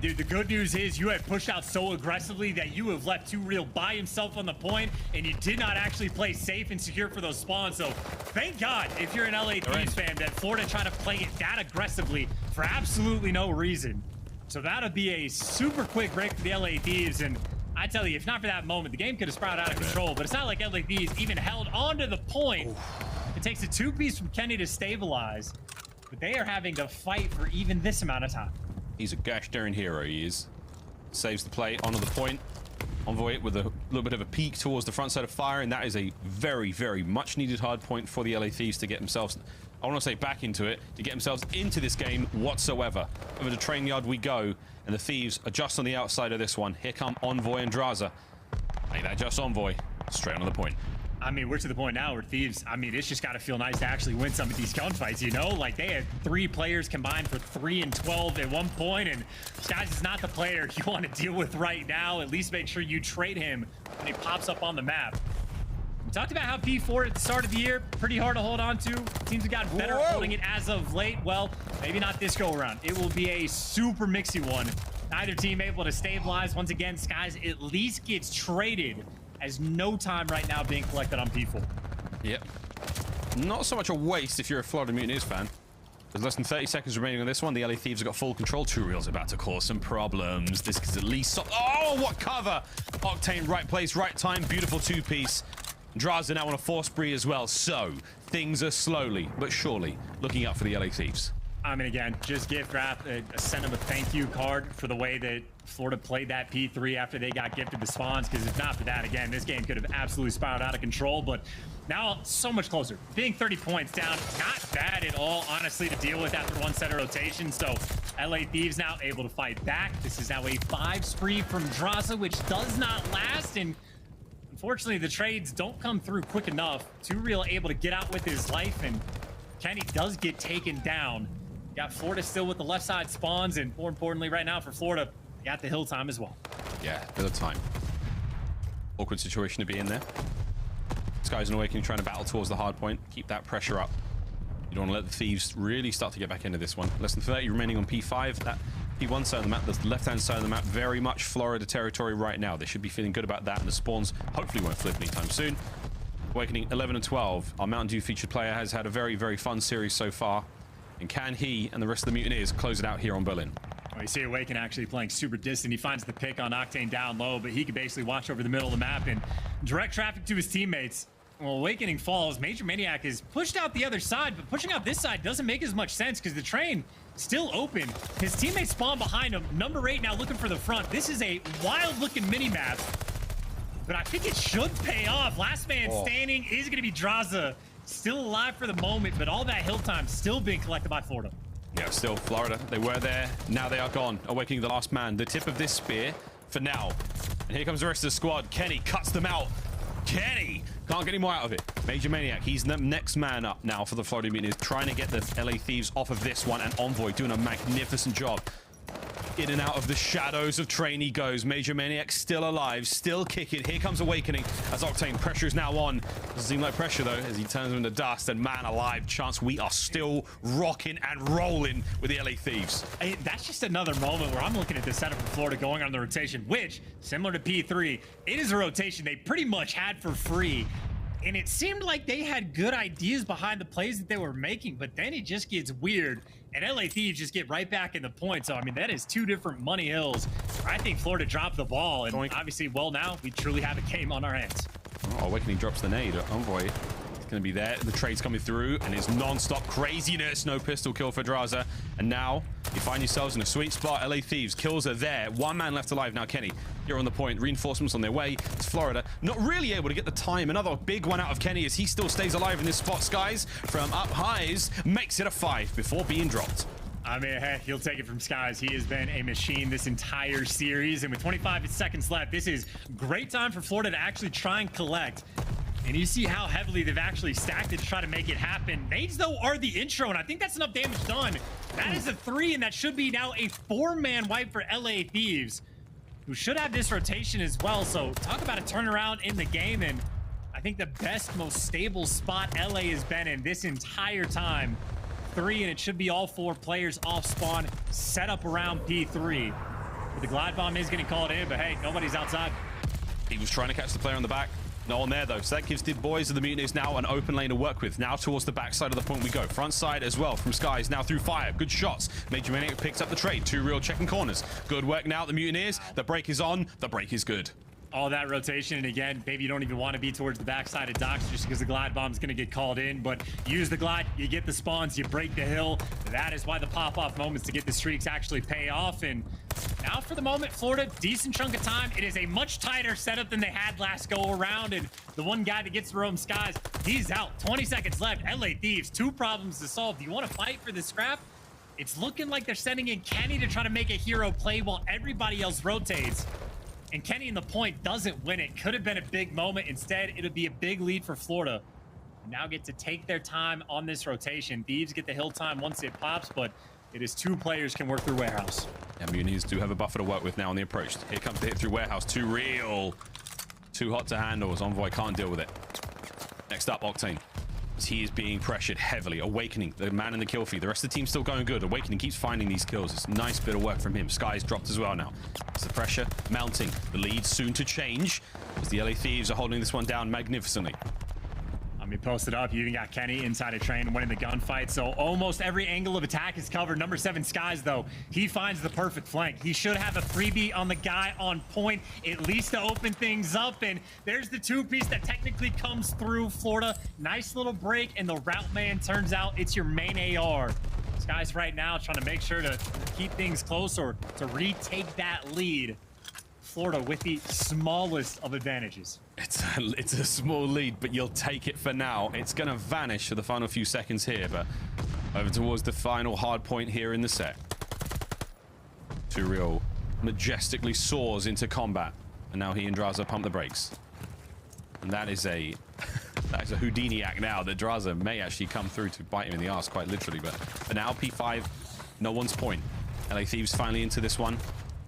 Dude, the good news is you have pushed out so aggressively that you have left 2Real by himself on the point, and you did not actually play safe and secure for those spawns. So thank God, if you're an LA Thieves fan, that Florida tried to play it that aggressively for absolutely no reason. So that'll be a super quick break for the LA Thieves. And I tell you, if not for that moment, the game could have sprouted out of control. But it's not like LA Thieves even held onto the point. It takes a 2-piece from Kenny to stabilize, but they are having to fight for even this amount of time. He's a gosh darn hero, he is. Saves the play onto the point. Envoy with a little bit of a peek towards the front side of fire, and that is a very, very much needed hard point for the LA Thieves to get themselves, I want to say back into it, to get themselves into this game whatsoever. Over to train yard we go, and the Thieves are just on the outside of this one. Here come Envoy and Drazah. Ain't that just Envoy? Straight on the point. I mean, we're to the point now where Thieves, I mean, it's just got to feel nice to actually win some of these gunfights, you know? Like, they had 3 players combined for 3 and 12 at one point, and Skies is not the player you want to deal with right now. At least make sure you trade him when he pops up on the map. We talked about how P4 at the start of the year, pretty hard to hold on to. Teams have gotten better holding it as of late. Well, maybe not this go around. It will be a super mixy one. Neither team able to stabilize. Once again, Skies at least gets traded, as no time right now being collected on P4. Yep. Not so much a waste if you're a Florida Mutineers fan. There's less than 30 seconds remaining on this one. The LA Thieves have got full control. 2Real's about to cause some problems. This is at least... Oh, what cover! Octane, right place, right time. Beautiful 2-piece. Drazah now on a 4 spree as well. So, things are slowly but surely looking up for the LA Thieves. I mean, again, just gift wrap, send them a thank you card for the way that Florida played that P3 after they got gifted the spawns, because if not for that, again, this game could have absolutely spiraled out of control. But now, so much closer. Being 30 points down, not bad at all, honestly, to deal with after one set of rotation. So, LA Thieves now able to fight back. This is now a 5 spree from Drazah, which does not last, and unfortunately, the trades don't come through quick enough. 2Real able to get out with his life, and Kenny does get taken down. Got Florida still with the left side spawns, and more importantly right now for Florida, got the hill time as well. Yeah, bit of time. Awkward situation to be in there. Skies and Awakening trying to battle towards the hard point. Keep that pressure up. You don't want to let the Thieves really start to get back into this one. Less than 30 remaining on P5. That P1 side of the map, the left-hand side of the map, very much Florida territory right now. They should be feeling good about that, and the spawns hopefully won't flip anytime soon. Awakening 11 and 12. Our Mountain Dew featured player has had a very, very fun series so far. And can he and the rest of the Mutineers close it out here on Berlin? Well, you see Awaken actually playing super distant. He finds the pick on Octane down low, but he can basically watch over the middle of the map and direct traffic to his teammates. Well, Awakening falls. Major Maniac is pushed out the other side, but pushing out this side doesn't make as much sense because the train still open. His teammates spawn behind him. Number 8 now looking for the front. This is a wild-looking mini-map, but I think it should pay off. Last man standing is going to be Drazah. Still alive for the moment, but all that hill time still being collected by Florida. Yeah, still Florida. They were there. Now they are gone. Awakening the last man. The tip of this spear for now. And here comes the rest of the squad. Kenny cuts them out. Kenny can't get any more out of it. Major Maniac, he's the next man up now for the Florida Mutineers, trying to get the LA Thieves off of this one, and Envoy doing a magnificent job. In and out of the shadows of train he goes. Major Maniac still alive, still kicking. Here comes Awakening as Octane. Pressure is now on. Doesn't seem like pressure though, as he turns him into dust. And man alive, Chance, we are still rocking and rolling with the LA Thieves. Hey, that's just another moment where I'm looking at the setup for Florida going on the rotation, which, similar to P3, it is a rotation they pretty much had for free. And it seemed like they had good ideas behind the plays that they were making, but then it just gets weird. And LA Thieves just get right back in the point. So, I mean, that is 2 different money hills. I think Florida dropped the ball. And obviously, well, now we truly have a game on our hands. Oh, Awakening drops the nade. Envoy going to be there. The trade's coming through, and it's non-stop craziness. No pistol kill for Drazah. And now you find yourselves in a sweet spot. LA Thieves kills are there. One man left alive now. Kenny, you're on the point. Reinforcements on their way. It's Florida. Not really able to get the time. Another big one out of Kenny as he still stays alive in this spot. Skies from up highs makes it a 5 before being dropped. I mean, heck, he'll take it from Skies. He has been a machine this entire series. And with 25 seconds left, this is great time for Florida to actually try and collect. And you see how heavily they've actually stacked it to try to make it happen. Nades, though, are the intro, and I think that's enough damage done. That is a 3, and that should be now a 4-man wipe for LA Thieves, who should have this rotation as well. So talk about a turnaround in the game, and I think the best, most stable spot LA has been in this entire time. 3, and it should be all 4 players off spawn, set up around P3. But the glide bomb is getting called in, but hey, nobody's outside. He was trying to catch the player on the back. No one there, though. So that gives the boys of the Mutineers now an open lane to work with. Now towards the backside of the point we go. Front side as well from Skies. Now through fire. Good shots. Major Maniac picks up the trade. 2 real checking corners. Good work now, the Mutineers. The break is on. The break is good. All that rotation, and again, maybe you don't even want to be towards the backside of docks just because the glide bomb's going to get called in, but use the glide, you get the spawns, you break the hill. That is why the pop-off moments to get the streaks actually pay off. And now for the moment, Florida, decent chunk of time. It is a much tighter setup than they had last go around, and the one guy that gets to roam Skies, he's out. 20 seconds left. LA Thieves, 2 problems to solve. Do you want to fight for the scrap? It's looking like they're sending in Kenny to try to make a hero play while everybody else rotates. And Kenny in the point doesn't win it. Could have been a big moment. Instead, it'll be a big lead for Florida. Now get to take their time on this rotation. Thieves get the hill time once it pops, but it is 2 players can work through warehouse. Yeah, Mutineers do have a buffer to work with now on the approach. Here comes the hit through warehouse. Too real. Too hot to handle as Envoy can't deal with it. Next up, Octane. As he is being pressured heavily. Awakening, the man in the kill feed. The rest of the team's still going good. Awakening keeps finding these kills. It's a nice bit of work from him. Sky's dropped as well now. It's the pressure mounting. The lead soon to change as the LA Thieves are holding this one down magnificently. He posted up. You even got Kenny inside a train winning the gunfight. So almost every angle of attack is covered. Number 7 Skies, though, he finds the perfect flank. He should have a freebie on the guy on point, at least to open things up. And there's the 2-piece that technically comes through Florida. Nice little break, and the route man turns out it's your main AR. Skies right now trying to make sure to keep things close or to retake that lead. Florida with the smallest of advantages. It's a small lead, but you'll take it for now. It's going to vanish for the final few seconds here, but over towards the final hard point here in the set. Real majestically soars into combat, and now he and Drazah pump the brakes. And that is a Houdini act now that Drazah may actually come through to bite him in the ass, quite literally. But for now, P5, no one's point. LA Thieves finally into this one,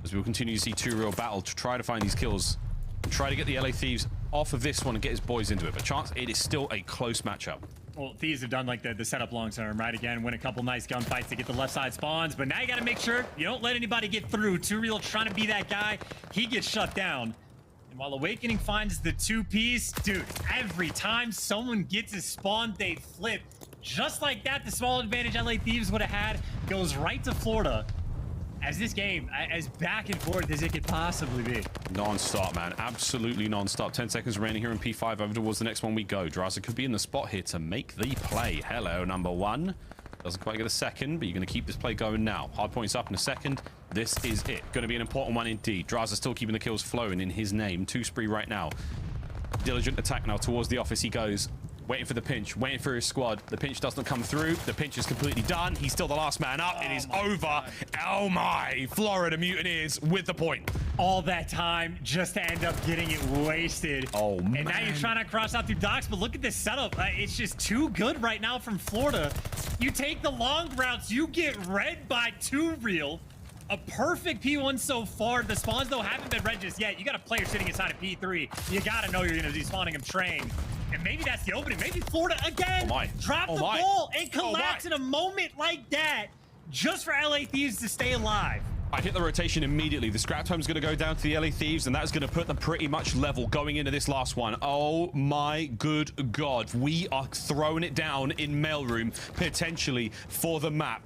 as we'll continue to see 2 real battle to try to find these kills and try to get the LA Thieves off of this one and get his boys into it. But chance, it is still a close matchup. Well, Thieves have done like the setup long term, right? Again, win a couple nice gunfights to get the left side spawns, but now you got to make sure you don't let anybody get through. 2 real trying to be that guy. He gets shut down. And while Awakening finds the 2-piece, dude, every time someone gets a spawn, they flip. Just like that, the small advantage LA Thieves would have had goes right to Florida. As this game, as back and forth as it could possibly be. Non-stop, man. Absolutely non-stop. 10 seconds remaining here in P5. Over towards the next one we go. Drazah could be in the spot here to make the play. Hello, number 1. Doesn't quite get a second, but you're going to keep this play going now. Hard points up in a second. This is it. Going to be an important one indeed. Drazah still keeping the kills flowing in his name. 2 spree right now. Diligent attack now towards the office he goes. Waiting for the pinch, waiting for his squad. The pinch doesn't come through. The pinch is completely done. He's still the last man up. It is over. God. Oh my. Florida Mutineers with the point. All that time just to end up getting it wasted. Oh, man. And now you're trying to cross out through docks, but look at this setup. It's just too good right now from Florida. You take the long routes, you get read by 2 real. A perfect P1 so far. The spawns, though, haven't been read just yet. You got a player sitting inside of P3. You got to know you're going to be spawning him train. And maybe that's the opening. Maybe Florida again drop the ball and collapse in a moment like that just for LA Thieves to stay alive. I hit the rotation immediately. The scrap time's going to go down to the LA Thieves, and that's going to put them pretty much level going into this last one. Oh my good God. We are throwing it down in mailroom, potentially for the map.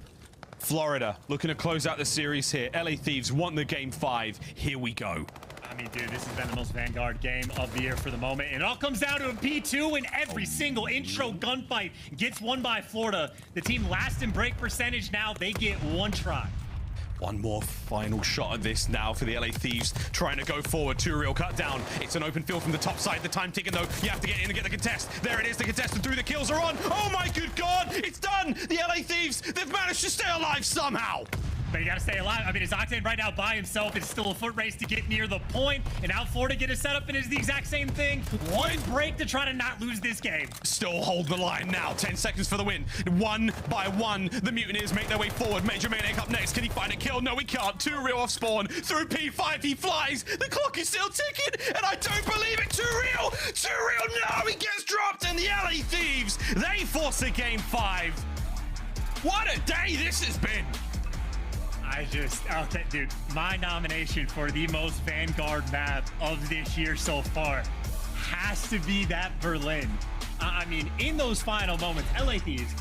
Florida looking to close out the series here. LA Thieves want the game 5. Here we go. I mean, dude, this has been the most Vanguard game of the year for the moment. And it all comes down to a P2, and every single intro gunfight gets won by Florida. The team last in break percentage now, they get one try. One more final shot at this now for the LA Thieves, trying to go forward. 2 real cut down. It's an open field from the top side. The time ticking though. You have to get in and get the contest. There it is. The contest and through the kills are on. Oh my good God. It's done. The LA Thieves, they've managed to stay alive somehow. But you gotta stay alive. I mean, it's Octane right now by himself. It's still a foot race to get near the point. And now Florida get a setup, and it's the exact same thing. One break to try to not lose this game. Still hold the line now. 10 seconds for the win. One by one, the Mutineers make their way forward. Major Mayonnaise up next. Can he find a kill? No, he can't. 2 real off spawn. Through P5, he flies. The clock is still ticking, and I don't believe it. 2 real. 2 real. No, he gets dropped, and the LA Thieves, they force a game 5. What a day this has been. Okay, dude, my nomination for the most Vanguard map of this year so far has to be that Berlin. I mean, in those final moments, LA Thieves,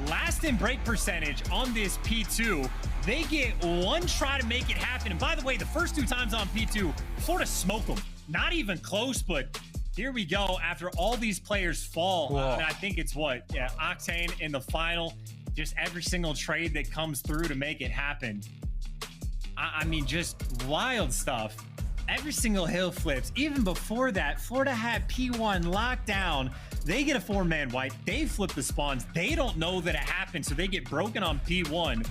last in break percentage on this P2, they get one try to make it happen. And by the way, the first 2 times on P2, Florida smoked them. Not even close, but here we go. After all these players fall, and I think it's Octane in the final. Just every single trade that comes through to make it happen. I mean, just wild stuff. Every single hill flips. Even before that, Florida had P1 locked down. They get a 4-man wipe. They flip the spawns. They don't know that it happened, so they get broken on P1.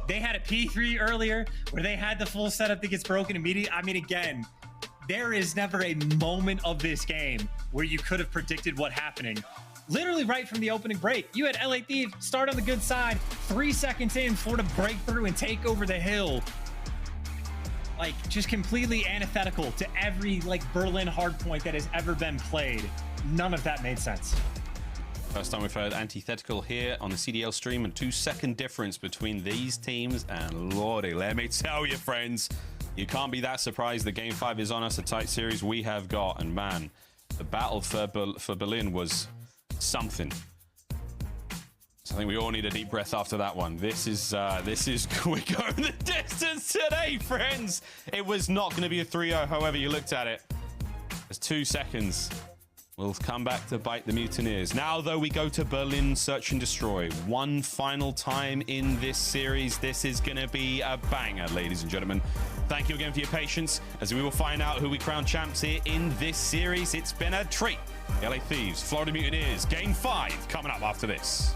They had a P3 earlier where they had the full setup that gets broken immediately. I mean, again, there is never a moment of this game where you could have predicted what happening. Literally right from the opening break, you had LA Thieves start on the good side. 3 seconds in, Florida break through and take over the hill. Like, just completely antithetical to every, like, Berlin hardpoint that has ever been played. None of that made sense. First time we've heard antithetical here on the CDL stream, and 2-second difference between these teams. And lordy, let me tell you, friends, you can't be that surprised that Game 5 is on us. A tight series we have got. And man, the battle for Berlin was something. So I think we all need a deep breath after that one. This is we're going the distance today, friends. It was not going to be a 3-0, however you looked at it. There's 2 seconds. We'll come back to bite the Mutineers. Now, though, we go to Berlin Search and Destroy. One final time in this series. This is going to be a banger, ladies and gentlemen. Thank you again for your patience, as we will find out who we crown champs here in this series. It's been a treat. LA Thieves, Florida Mutineers, Game 5 coming up after this.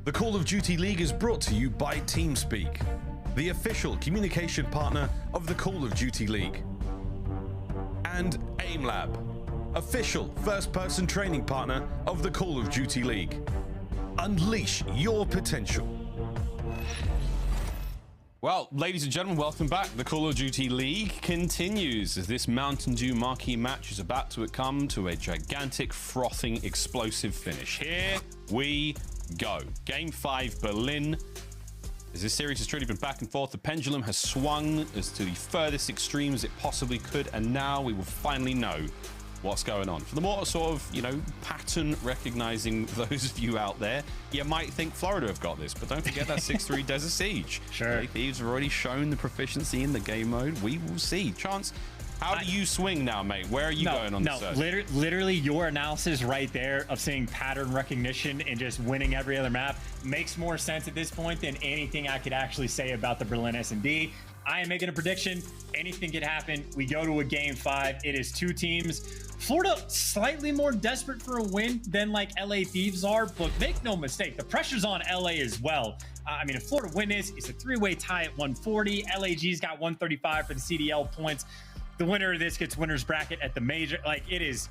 The Call of Duty League is brought to you by TeamSpeak, the official communication partner of the Call of Duty League. And AimLab, official first-person training partner of the Call of Duty League. Unleash your potential. Well, ladies and gentlemen, welcome back. The Call of Duty League continues as this Mountain Dew marquee match is about to come to a gigantic, frothing, explosive finish. Here we go. Game 5, Berlin. As this series has truly been back and forth, the pendulum has swung as to the furthest extremes it possibly could, and now we will finally know what's going on. For the more sort of, you know, pattern recognizing those of you out there, you might think Florida have got this, but don't forget that 6-3 Desert Siege. Sure. Thieves have already shown the proficiency in the game mode. We will see. Chance, how do you swing now, mate? Where are you going on the search? Literally your analysis right there of seeing pattern recognition and just winning every other map makes more sense at this point than anything I could actually say about the Berlin S&D. I am making a prediction. Anything could happen. We go to a game 5. It is 2 teams. Florida slightly more desperate for a win than like LA Thieves are, but make no mistake, the pressure's on LA as well. I mean, if Florida win this, it's a 3-way tie at 140. LAG's got 135 for the CDL points. The winner of this gets winner's bracket at the major. Like, it is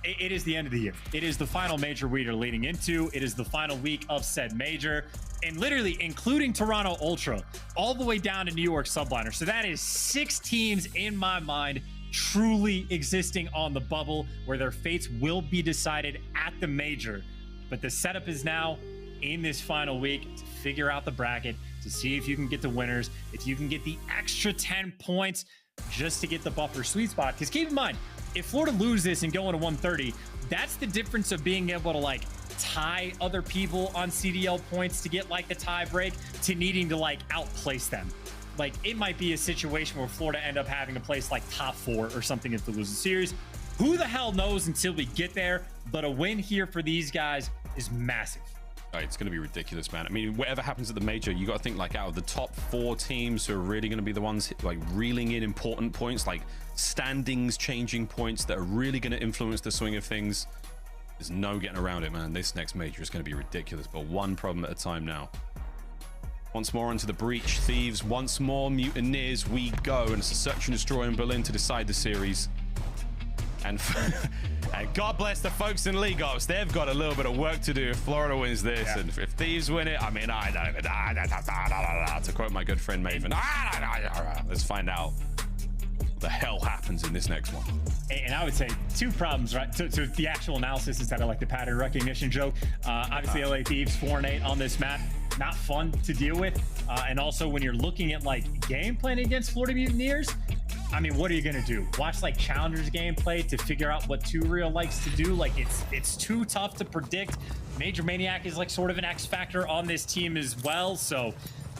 the end of the year. It is the final major we are leading into. It is the final week of said major, and literally including Toronto Ultra all the way down to New York Subliners. So that is 6 teams in my mind truly existing on the bubble where their fates will be decided at the major. But the setup is now in this final week to figure out the bracket, to see if you can get the winners, if you can get the extra 10 points just to get the buffer sweet spot. Because keep in mind, if Florida loses this and go into 130, that's the difference of being able to like tie other people on CDL points to get like the tie break to needing to like outplace them. Like, it might be a situation where Florida end up having to place like top 4 or something if they lose the series. Who the hell knows until we get there? But a win here for these guys is massive. It's going to be ridiculous, man. I mean, whatever happens at the major, you got to think like out of the top 4 teams who are really going to be the ones like reeling in important points, like standings changing points that are really going to influence the swing of things. There's no getting around it, man. This next major is going to be ridiculous, but one problem at a time now. Once more into the breach, Thieves. Once more, Mutineers. We go, and it's a search and destroy in Berlin to decide the series. And God bless the folks in League Ops. They've got a little bit of work to do if Florida wins this. Yeah. And if Thieves win it, I mean, to quote my good friend Maven, let's find out what the hell happens in this next one. And I would say 2 problems, right? So the actual analysis instead of like the pattern recognition joke. Obviously, LA Thieves 4-8 on this map. Not fun to deal with. And also when you're looking at like game plan against Florida Mutineers, I mean, what are you gonna do? Watch like Challengers gameplay to figure out what 2Real likes to do? Like, it's too tough to predict. Major Maniac is like sort of an X factor on this team as well. So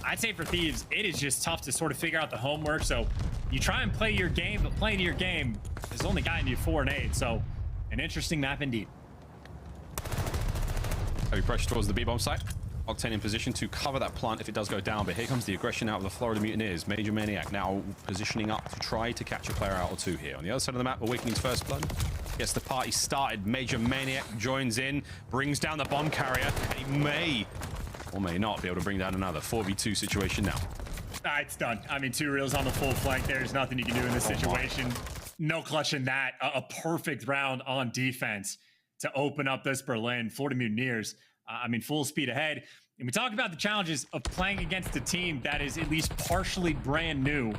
I'd say for Thieves, it is just tough to sort of figure out the homework. So you try and play your game, but playing your game has only gotten you 4-8. So an interesting map indeed. Heavy pressure towards the B-bomb site. Octane in position to cover that plant if it does go down, but here comes the aggression out of the Florida Mutineers. Major Maniac now positioning up to try to catch a player out or 2 here. On the other side of the map, Awakening's first blood gets the party started. Major Maniac joins in, brings down the bomb carrier, and he may or may not be able to bring down another 4v2 situation now. It's done. I mean, 2Reals on the full flank. There's nothing you can do in this situation. No clutching that. A perfect round on defense to open up this Berlin. Florida Mutineers, I mean, full speed ahead. And we talk about the challenges of playing against a team that is at least partially brand new.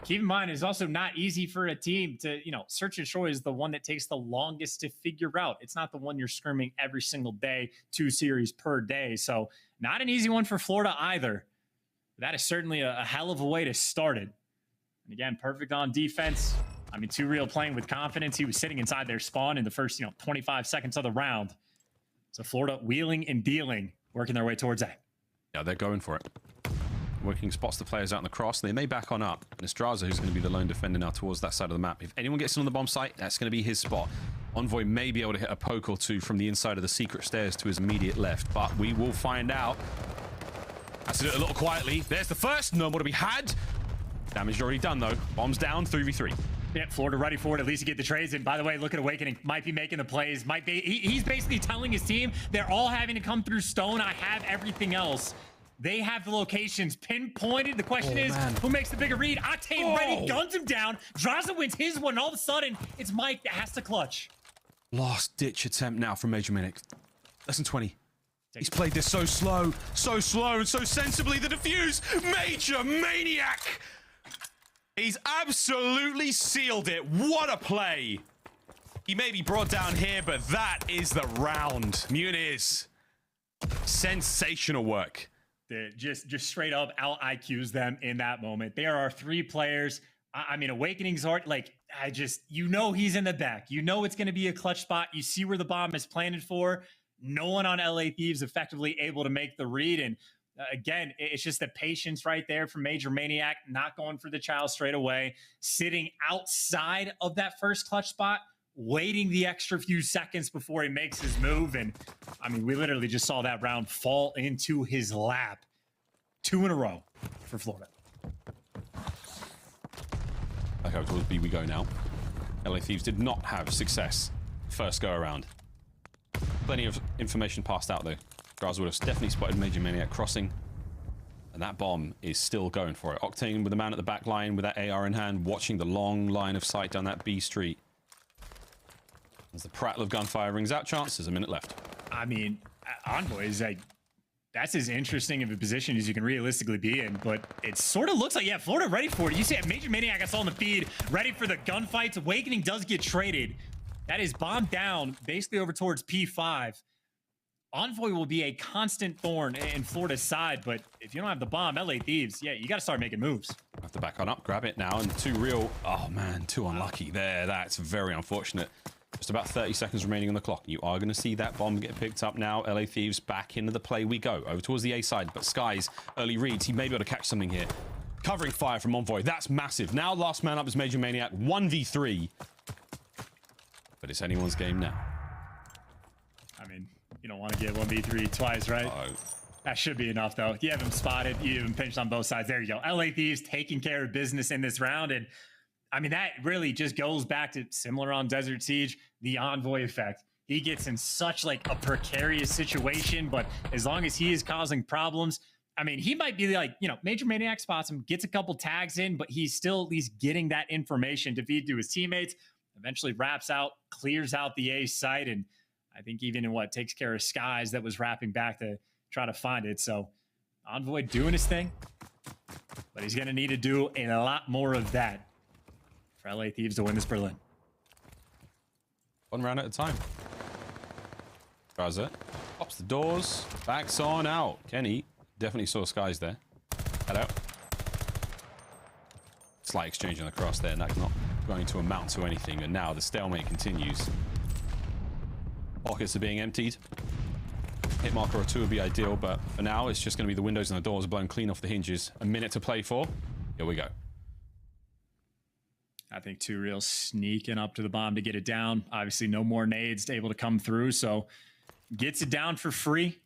Keep in mind, it's also not easy for a team to, you know, search and destroy is the one that takes the longest to figure out. It's not the one you're scrimming every single day, 2 series per day. So not an easy one for Florida either. But that is certainly a hell of a way to start it. And again, perfect on defense. I mean, 2Real playing with confidence. He was sitting inside their spawn in the first, 25 seconds of the round. So Florida wheeling and dealing, working their way towards A. Yeah, they're going for it. Working spots the players out in the cross. They may back on up. And it's Drazah who's going to be the lone defender now towards that side of the map. If anyone gets in on the bomb site, that's going to be his spot. Envoy may be able to hit a poke or 2 from the inside of the secret stairs to his immediate left, but we will find out. Has to do it a little quietly. There's the first. No more to be had. Damage already done, though. Bombs down, 3v3. Yeah, Florida ready for it. At least you get the trades. And by the way, look at Awakening. Might be making the plays. Might be. He's basically telling his team they're all having to come through stone. I have everything else. They have the locations pinpointed. The question is, who makes the bigger read? Octane ready, guns him down. Drazah wins his one. And all of a sudden, it's Mike that has to clutch. Last ditch attempt now from Major Maniac. Less than 20. He's played this so slow, and so sensibly. The defuse, Major Maniac. He's absolutely sealed it. What a play. He may be brought down here, but that is the round. Mutineers. Sensational work. Just straight up out IQs them in that moment. There are 3 players. I mean, Awakening's art, like, you know he's in the back. You know it's going to be a clutch spot. You see where the bomb is planted for. No one on LA Thieves effectively able to make the read. And again, it's just the patience right there from Major Maniac, not going for the child straight away, sitting outside of that first clutch spot, waiting the extra few seconds before he makes his move. And I mean, we literally just saw that round fall into his lap. 2 in a row for Florida. Okay, towards B we go now. LA Thieves did not have success first go around. Plenty of information passed out though. Drazah would have definitely spotted Major Maniac crossing. And that bomb is still going for it. Octane with the man at the back line with that AR in hand, watching the long line of sight down that B street. As the prattle of gunfire rings out, chance, there's a minute left. I mean, Envoy is like, that's as interesting of a position as you can realistically be in, but it sort of looks like, yeah, Florida ready for it. You see Major Maniac, I saw in the feed, ready for the gunfights. Awakening does get traded. That is bombed down, basically over towards P5. Envoy will be a constant thorn in Florida's side, but if you don't have the bomb, LA Thieves, yeah, you got to start making moves. Have to back on up, grab it now, and 2 real... Oh, man, 2 unlucky there. That's very unfortunate. Just about 30 seconds remaining on the clock. You are going to see that bomb get picked up now. LA Thieves back into the play we go. Over towards the A side, but Sky's early reads. He may be able to catch something here. Covering fire from Envoy. That's massive. Now last man up is Major Maniac. 1v3. But it's anyone's game now. I mean, you don't want to get 1v3 twice, right? That should be enough, though. You have him spotted. You have him pinched on both sides. There you go. LA Thieves taking care of business in this round. And I mean, that really just goes back to similar on Desert Siege, the Envoy effect. He gets in such like a precarious situation, but as long as he is causing problems, I mean, he might be like, you know, Major Maniac spots him, gets a couple tags in, but he's still at least getting that information to feed to his teammates, eventually wraps out, clears out the A site, and I think even in what takes care of Skies that was wrapping back to try to find it. So Envoy doing his thing, but he's going to need to do a lot more of that for LA Thieves to win this Berlin. 1 round at a time. Drazah pops the doors, backs on out. Kenny definitely saw Skies there. Head out. Slight exchange on the cross there, and that's not going to amount to anything. And now the stalemate continues. Pockets are being emptied. Hit marker or 2 would be ideal, but for now it's just going to be the windows and the doors blown clean off the hinges. A minute to play for. Here we go. I think 2 real sneaking up to the bomb to get it down. Obviously, no more nades able to come through, so gets it down for free.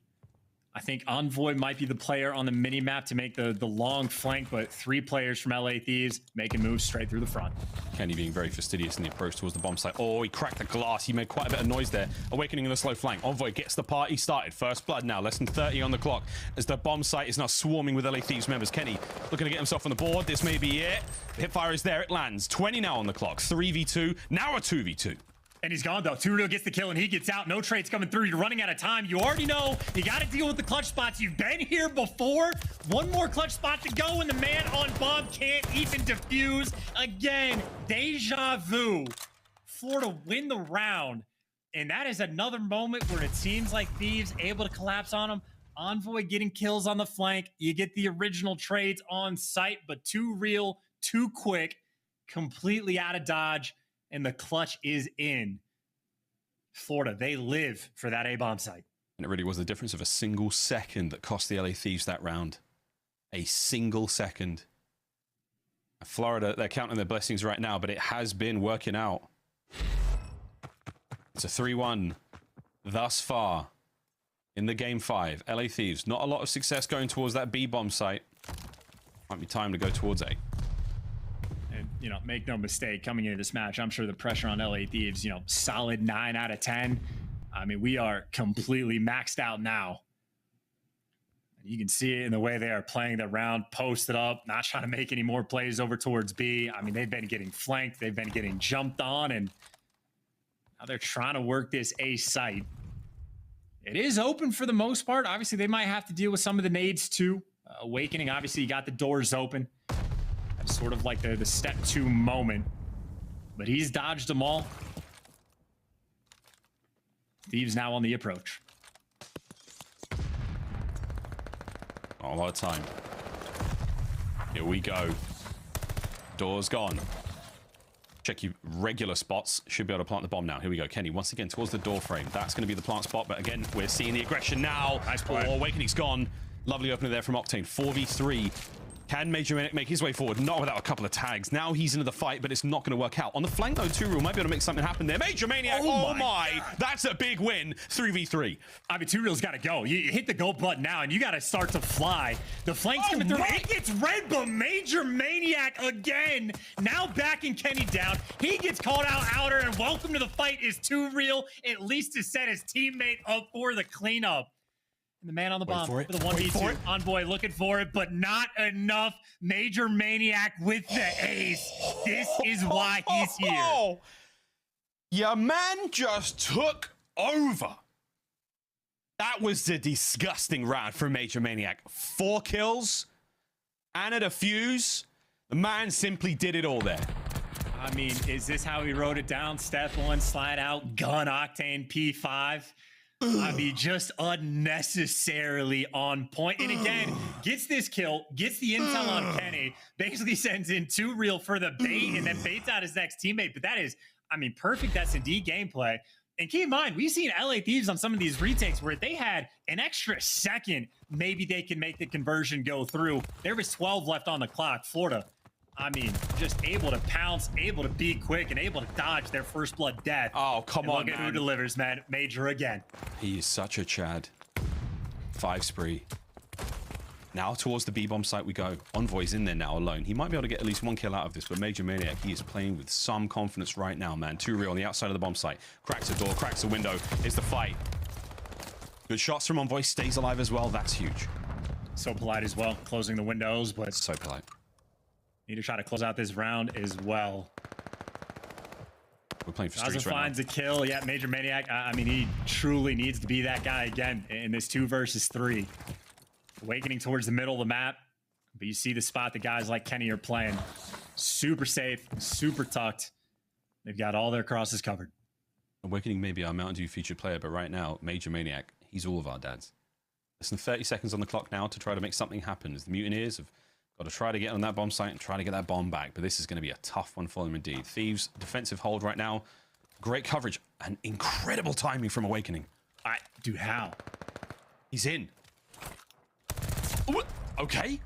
I think Envoy might be the player on the mini map to make the long flank, but 3 players from LA Thieves making moves straight through the front. Kenny being very fastidious in the approach towards the bomb site. Oh, he cracked the glass. He made quite a bit of noise there. Awakening in the slow flank. Envoy gets the party started. First blood now. Less than 30 on the clock as the bomb site is now swarming with LA Thieves members. Kenny looking to get himself on the board. This may be it. The hipfire is there. It lands. 20 now on the clock. 3v2. Now a 2v2. And he's gone, though. 2 real gets the kill, and he gets out. No trades coming through. You're running out of time. You already know you got to deal with the clutch spots. You've been here before. 1 more clutch spot to go, and the man on bomb can't even defuse. Again, deja vu. Florida win the round. And that is another moment where it seems like Thieves able to collapse on him. Envoy getting kills on the flank. You get the original trades on site, but 2 real, 2 quick, completely out of dodge. And the clutch is in. Florida, they live for that A-bomb site. And it really was the difference of a single second that cost the LA Thieves that round. A single second. Florida, they're counting their blessings right now, but it has been working out. It's a 3-1 thus far in the game 5. LA Thieves, not a lot of success going towards that B-bomb site. Might be time to go towards A. you know, make no mistake, coming into this match, I'm sure the pressure on LA Thieves, you know, solid 9 out of 10. I mean, we are completely maxed out now. You can see it in the way they are playing the round, posted up, not trying to make any more plays over towards B. I mean, they've been getting flanked. They've been getting jumped on, and now they're trying to work this A site. It is open for the most part. Obviously, they might have to deal with some of the nades too. Awakening, obviously, you got the doors open. That's sort of like the step 2 moment. But he's dodged them all. Thieves now on the approach. Not a lot of time. Here we go. Door's gone. Check your regular spots. Should be able to plant the bomb now. Here we go. Kenny, once again, towards the door frame. That's going to be the plant spot. But again, we're seeing the aggression now. Nice play. Oh, Awakening's gone. Lovely opener there from Octane. 4v3. Can Major make his way forward? Not without a couple of tags. Now he's into the fight, but it's not going to work out. On the flank, though, Two-Real might be able to make something happen there. Major Maniac, oh my. That's a big win. 3v3. I mean, Two-Real's got to go. You hit the go button now, and you got to start to fly. The flank's coming through. It gets red, but Major Maniac again. Now backing Kenny down. He gets called out outer, and welcome to the fight is Two-Real, at least to set his teammate up for the cleanup. And the man on the bomb for the 1v2. Envoy looking for it, but not enough. Major Maniac with the ace. This is why he's here. Your man just took over. That was the disgusting round from Major Maniac. 4 kills and a defuse. The man simply did it all there. I mean, is this how he wrote it down? Step 1, slide out, gun, Octane, P5. I mean, just unnecessarily on point. And again, gets this kill, gets the intel on Kenny, basically sends in Two-Real for the bait, and then baits out his next teammate. But that is, I mean, perfect S&D gameplay. And keep in mind, we've seen LA Thieves on some of these retakes where if they had an extra second, maybe they can make the conversion go through. There was 12 left on the clock. Florida, I mean, just able to pounce, able to be quick, and able to dodge their first blood death. Oh, come on, look at man. who delivers, man. Major again. He is such a Chad. 5 spree. Now towards the B-bomb site we go. Envoy's in there now alone. He might be able to get at least 1 kill out of this, but Major Maniac, he is playing with some confidence right now, man. Two-Real on the outside of the bomb site. Cracks the door, cracks the window. It's the fight. Good shots from Envoy. Stays alive as well. That's huge. So polite as well, closing the windows, but So polite. need to try to close out this round as well. We're playing for Drazah streaks right finds now. a kill. Yeah, Major Maniac. I mean, he truly needs to be that guy again in this 2 versus 3. Awakening towards the middle of the map. But you see the spot that guys like Kenny are playing. Super safe, super tucked. They've got all their crosses covered. Awakening may be our Mountain Dew featured player, but right now, Major Maniac, he's all of our dads. Less than 30 seconds on the clock now to try to make something happen, as the Mutineers have got to try to get on that bomb site and try to get that bomb back. But this is going to be a tough one for them indeed. Thieves, defensive hold right now. Great coverage and incredible timing from Awakening. Dude, how? He's in. Ooh, okay.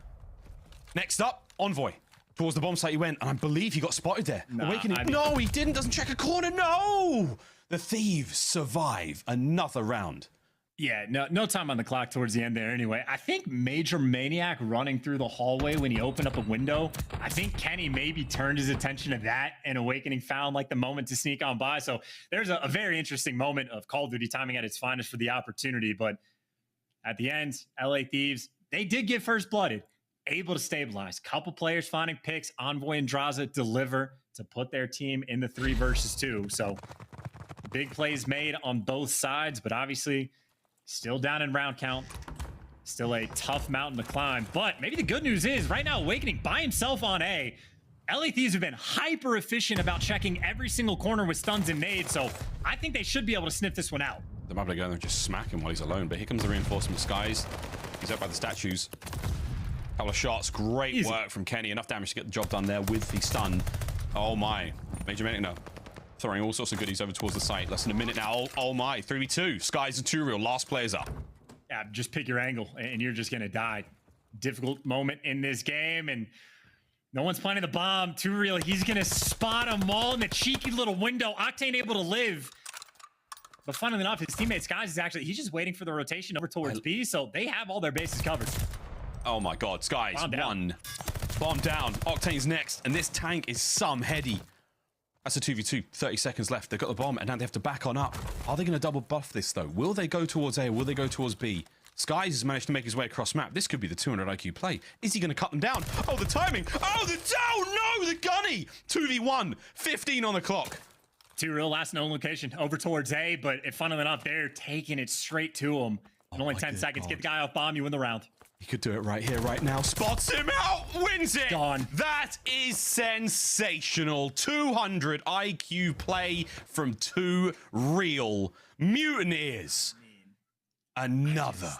Next up, Envoy. Towards the bomb site he went, and I believe he got spotted there. Nah, Awakening. I mean- No, he didn't. Doesn't check a corner. No! The Thieves survive another round. Yeah, no time on the clock towards the end there anyway. I think Major Maniac running through the hallway when he opened up a window, I think Kenny maybe turned his attention to that, and Awakening found like the moment to sneak on by. So there's a very interesting moment of Call of Duty timing at its finest for the opportunity. But at the end, LA Thieves, they did get first blooded, able to stabilize. Couple players finding picks. Envoy and Drazah deliver to put their team in the 3 versus 2. So big plays made on both sides, but obviously still down in round count. Still a tough mountain to climb. But maybe the good news is right now Awakening by himself on A. LA Thieves have been hyper efficient about checking every single corner with stuns and nades. So I think they should be able to sniff this one out. They might be able to go there and just smack him while he's alone. But here comes the reinforcement skies. He's out by the statues. Couple of shots. Great work from Kenny. Enough damage to get the job done there with the stun. Oh my. Major Maniac now. Throwing all sorts of goodies over towards the site. Less than a minute now. Oh my. 3v2. Skies and Two-Real. Last players up. Yeah, just pick your angle and you're just going to die. Difficult moment in this game, and no one's planting the bomb. Two-Real, he's going to spot them all in the cheeky little window. Octane able to live. But funnily enough, his teammate Skies is actually, he's just waiting for the rotation over towards B, so they have all their bases covered. Oh my God. Skies. 1 Bomb down. Octane's next, and this tank is some heady. That's a 2v2. 30 seconds left. They've got the bomb, and now they have to back on up. Are they going to double buff this, though? Will they go towards A, or will they go towards B? Skies has managed to make his way across map. This could be the 200 IQ play. Is he going to cut them down? Oh, the timing. Oh, no, the gunny. 2v1. 15 on the clock. Two-Real last known location over towards A, but funnily enough, they're taking it straight to him. In only 10 seconds. Get the guy off bomb, you win the round. He could do it right here, right now. Spots him out, wins it. Gone. That is sensational. 200 IQ play from Two-Real. Mutineers. Another.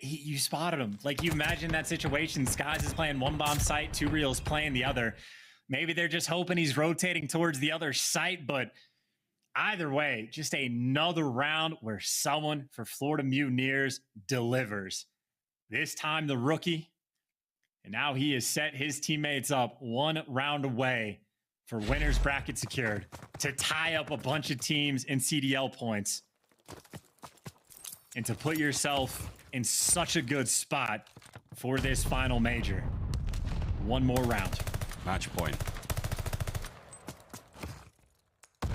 You spotted him. Like, you imagine that situation. Skies is playing one bomb site, Two-Real's playing the other. Maybe they're just hoping he's rotating towards the other site, but either way, just another round where someone for Florida Mutineers delivers. This time the rookie, and now he has set his teammates up one round away for winner's bracket secured to tie up a bunch of teams in CDL points and to put yourself in such a good spot for this final major. One more round. Match point.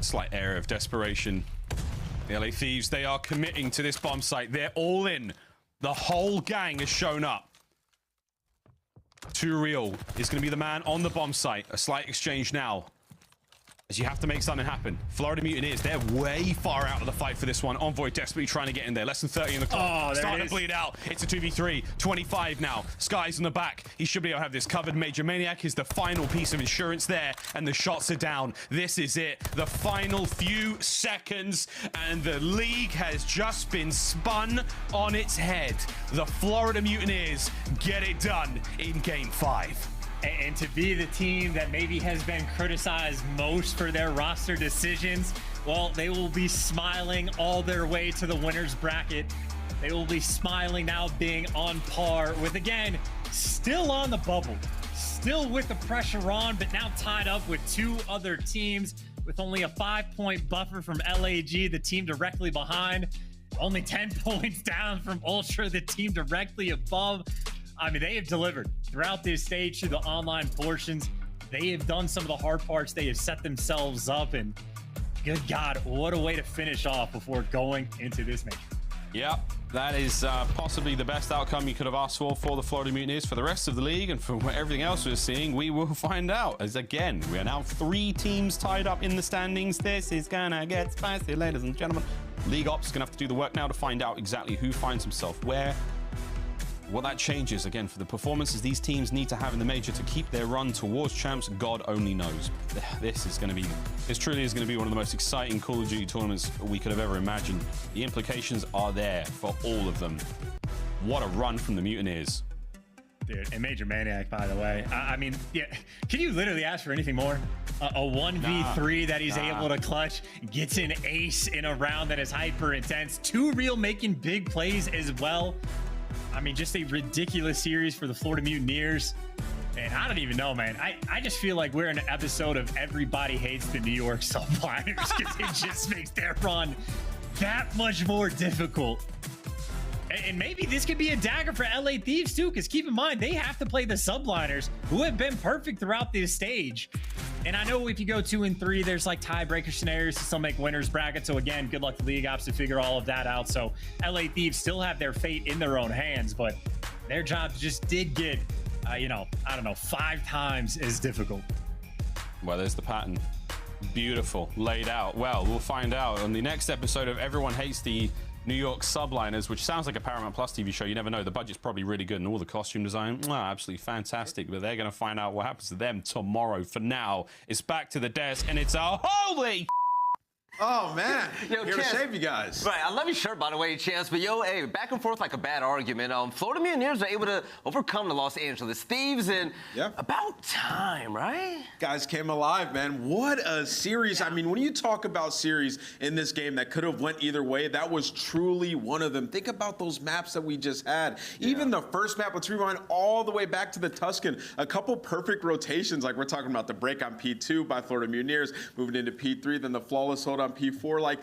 Slight area of desperation. The LA Thieves, they are committing to this bomb site. They're all in. The whole gang has shown up. Two-Real is going to be the man on the bomb site. A slight exchange now, as you have to make something happen. Florida Mutineers, they're way far out of the fight for this one. Envoy desperately trying to get in there. Less than 30 in the clock. Oh, starting to bleed out. It's a 2v3. 25 now. Sky's in the back. He should be able to have this covered. Major Maniac is the final piece of insurance there, and the shots are down. This is it. The final few seconds, and the league has just been spun on its head. The Florida Mutineers get it done in Game 5. And to be the team that maybe has been criticized most for their roster decisions, well, they will be smiling all their way to the winner's bracket. They will be smiling now, being on par with, again, still on the bubble, still with the pressure on, but now tied up with two other teams with only a 5-point buffer from LAG, the team directly behind, only 10 points down from Ultra, the team directly above. I mean, they have delivered throughout this stage through the online portions. They have done some of the hard parts. They have set themselves up, and good God, what a way to finish off before going into this major. Yep, that is possibly the best outcome you could have asked for the Florida Mutineers. For the rest of the league and for everything else we're seeing, we will find out. As again, we are now 3 teams tied up in the standings. This is gonna get spicy, ladies and gentlemen. League Ops is gonna have to do the work now to find out exactly who finds himself where. What that changes, again, for the performances these teams need to have in the major to keep their run towards champs, God only knows. This truly is going to be one of the most exciting Call of Duty tournaments we could have ever imagined. The implications are there for all of them. What a run from the Mutineers. Dude, and Major Maniac, by the way. I mean, yeah, can you literally ask for anything more? A 1v3 that he's able to clutch, gets an ace in a round that is hyper intense. Two-Real making big plays as well. I mean, just a ridiculous series for the Florida Mutineers. And I don't even know, man. I just feel like we're in an episode of Everybody Hates the New York Subliners because it just makes their run that much more difficult. And maybe this could be a dagger for LA Thieves too, because keep in mind, they have to play the Subliners, who have been perfect throughout this stage. And I know if you go 2 and 3, there's like tiebreaker scenarios to still make winners bracket. So again, good luck to League Ops to figure all of that out. So LA Thieves still have their fate in their own hands, but their jobs just did get, you know, I don't know, 5 times as difficult. Well, there's the pattern. Beautiful, laid out. Well, we'll find out on the next episode of Everyone Hates the New York Subliners, which sounds like a Paramount Plus TV show. You never know. The budget's probably really good and all the costume design, absolutely fantastic. But they're going to find out what happens to them tomorrow. For now, it's back to the desk, and it's a holy... Oh, man. Yo, here Chance, to save you guys. Right, I love your shirt, by the way, Chance. But, yo, hey, back and forth like a bad argument. Florida Mutineers are able to overcome the Los Angeles Thieves in about time, right? Guys came alive, man. What a series. I mean, when you talk about series in this game that could have went either way, that was truly one of them. Think about those maps that we just had. Even the first map, let's rewind all the way back to the Tuscan. A couple perfect rotations, like we're talking about the break on P2 by Florida Mutineers, moving into P3, then the flawless hold on P4. Like,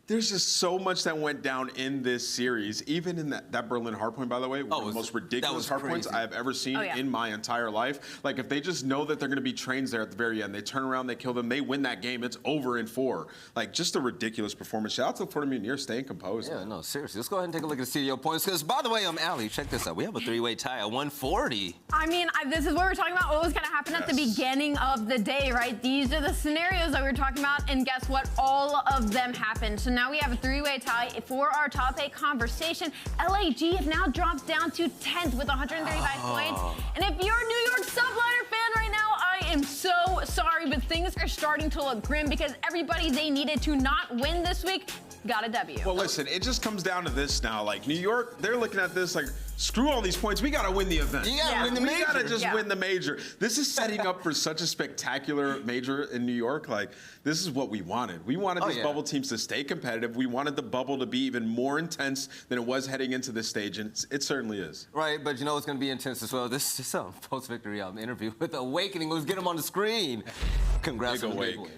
There's just so much that went down in this series, even in that Berlin hardpoint, by the way, one of the most ridiculous hardpoints I have ever seen in my entire life. Like, if they just know that they're going to be trains there at the very end, they turn around, they kill them, they win that game, it's over in 4. Like, just a ridiculous performance. Shout out to the Florida Mutineers staying composed. Yeah, no, seriously. Let's go ahead and take a look at the CDL points, because, by the way, Ali, check this out. We have a 3-way tie at 140. I mean, this is what we're talking about. What was going to happen at the beginning of the day, right? These are the scenarios that we were talking about, and guess what? All of them happened. So now we have a 3-way tie for our top 8 conversation. LAG have now dropped down to 10th with 135 points. And if you're a New York Subliner fan right now, I am so sorry, but things are starting to look grim because everybody they needed to not win this week got a W. Well, listen, it just comes down to this now. Like, New York, they're looking at this like, screw all these points. We got to win the event. You got to win the major. We got to just win the major. This is setting up for such a spectacular major in New York. Like, this is what we wanted. We wanted these bubble teams to stay competitive. We wanted the bubble to be even more intense than it was heading into this stage, and it certainly is. Right, but you know it's going to be intense as well. This is a post-victory interview with Awakening. Let's get them on the screen. Congrats on the big win.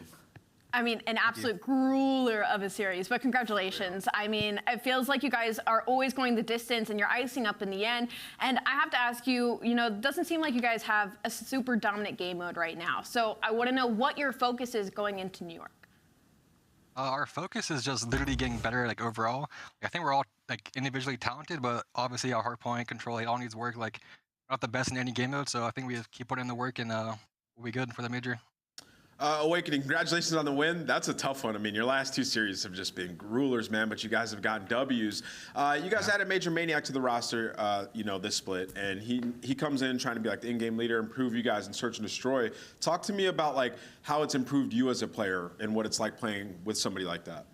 I mean, an absolute grueler of a series, but congratulations. I mean, it feels like you guys are always going the distance and you're icing up in the end. And I have to ask you, you know, it doesn't seem like you guys have a super dominant game mode right now. So I want to know what your focus is going into New York. Our focus is just literally getting better, like, overall. I think we're all, like, individually talented, but obviously our hardpoint control, it all needs work. Like, we're not the best in any game mode, so I think we just keep putting in the work and we'll be good for the major. Awakening, congratulations on the win. That's a tough one. I mean, your last 2 series have just been rulers, man, but you guys have gotten W's. You guys added Major Maniac to the roster, you know, this split, and he comes in trying to be like the in-game leader, improve you guys in Search and Destroy. Talk to me about, like, how it's improved you as a player and what it's like playing with somebody like that.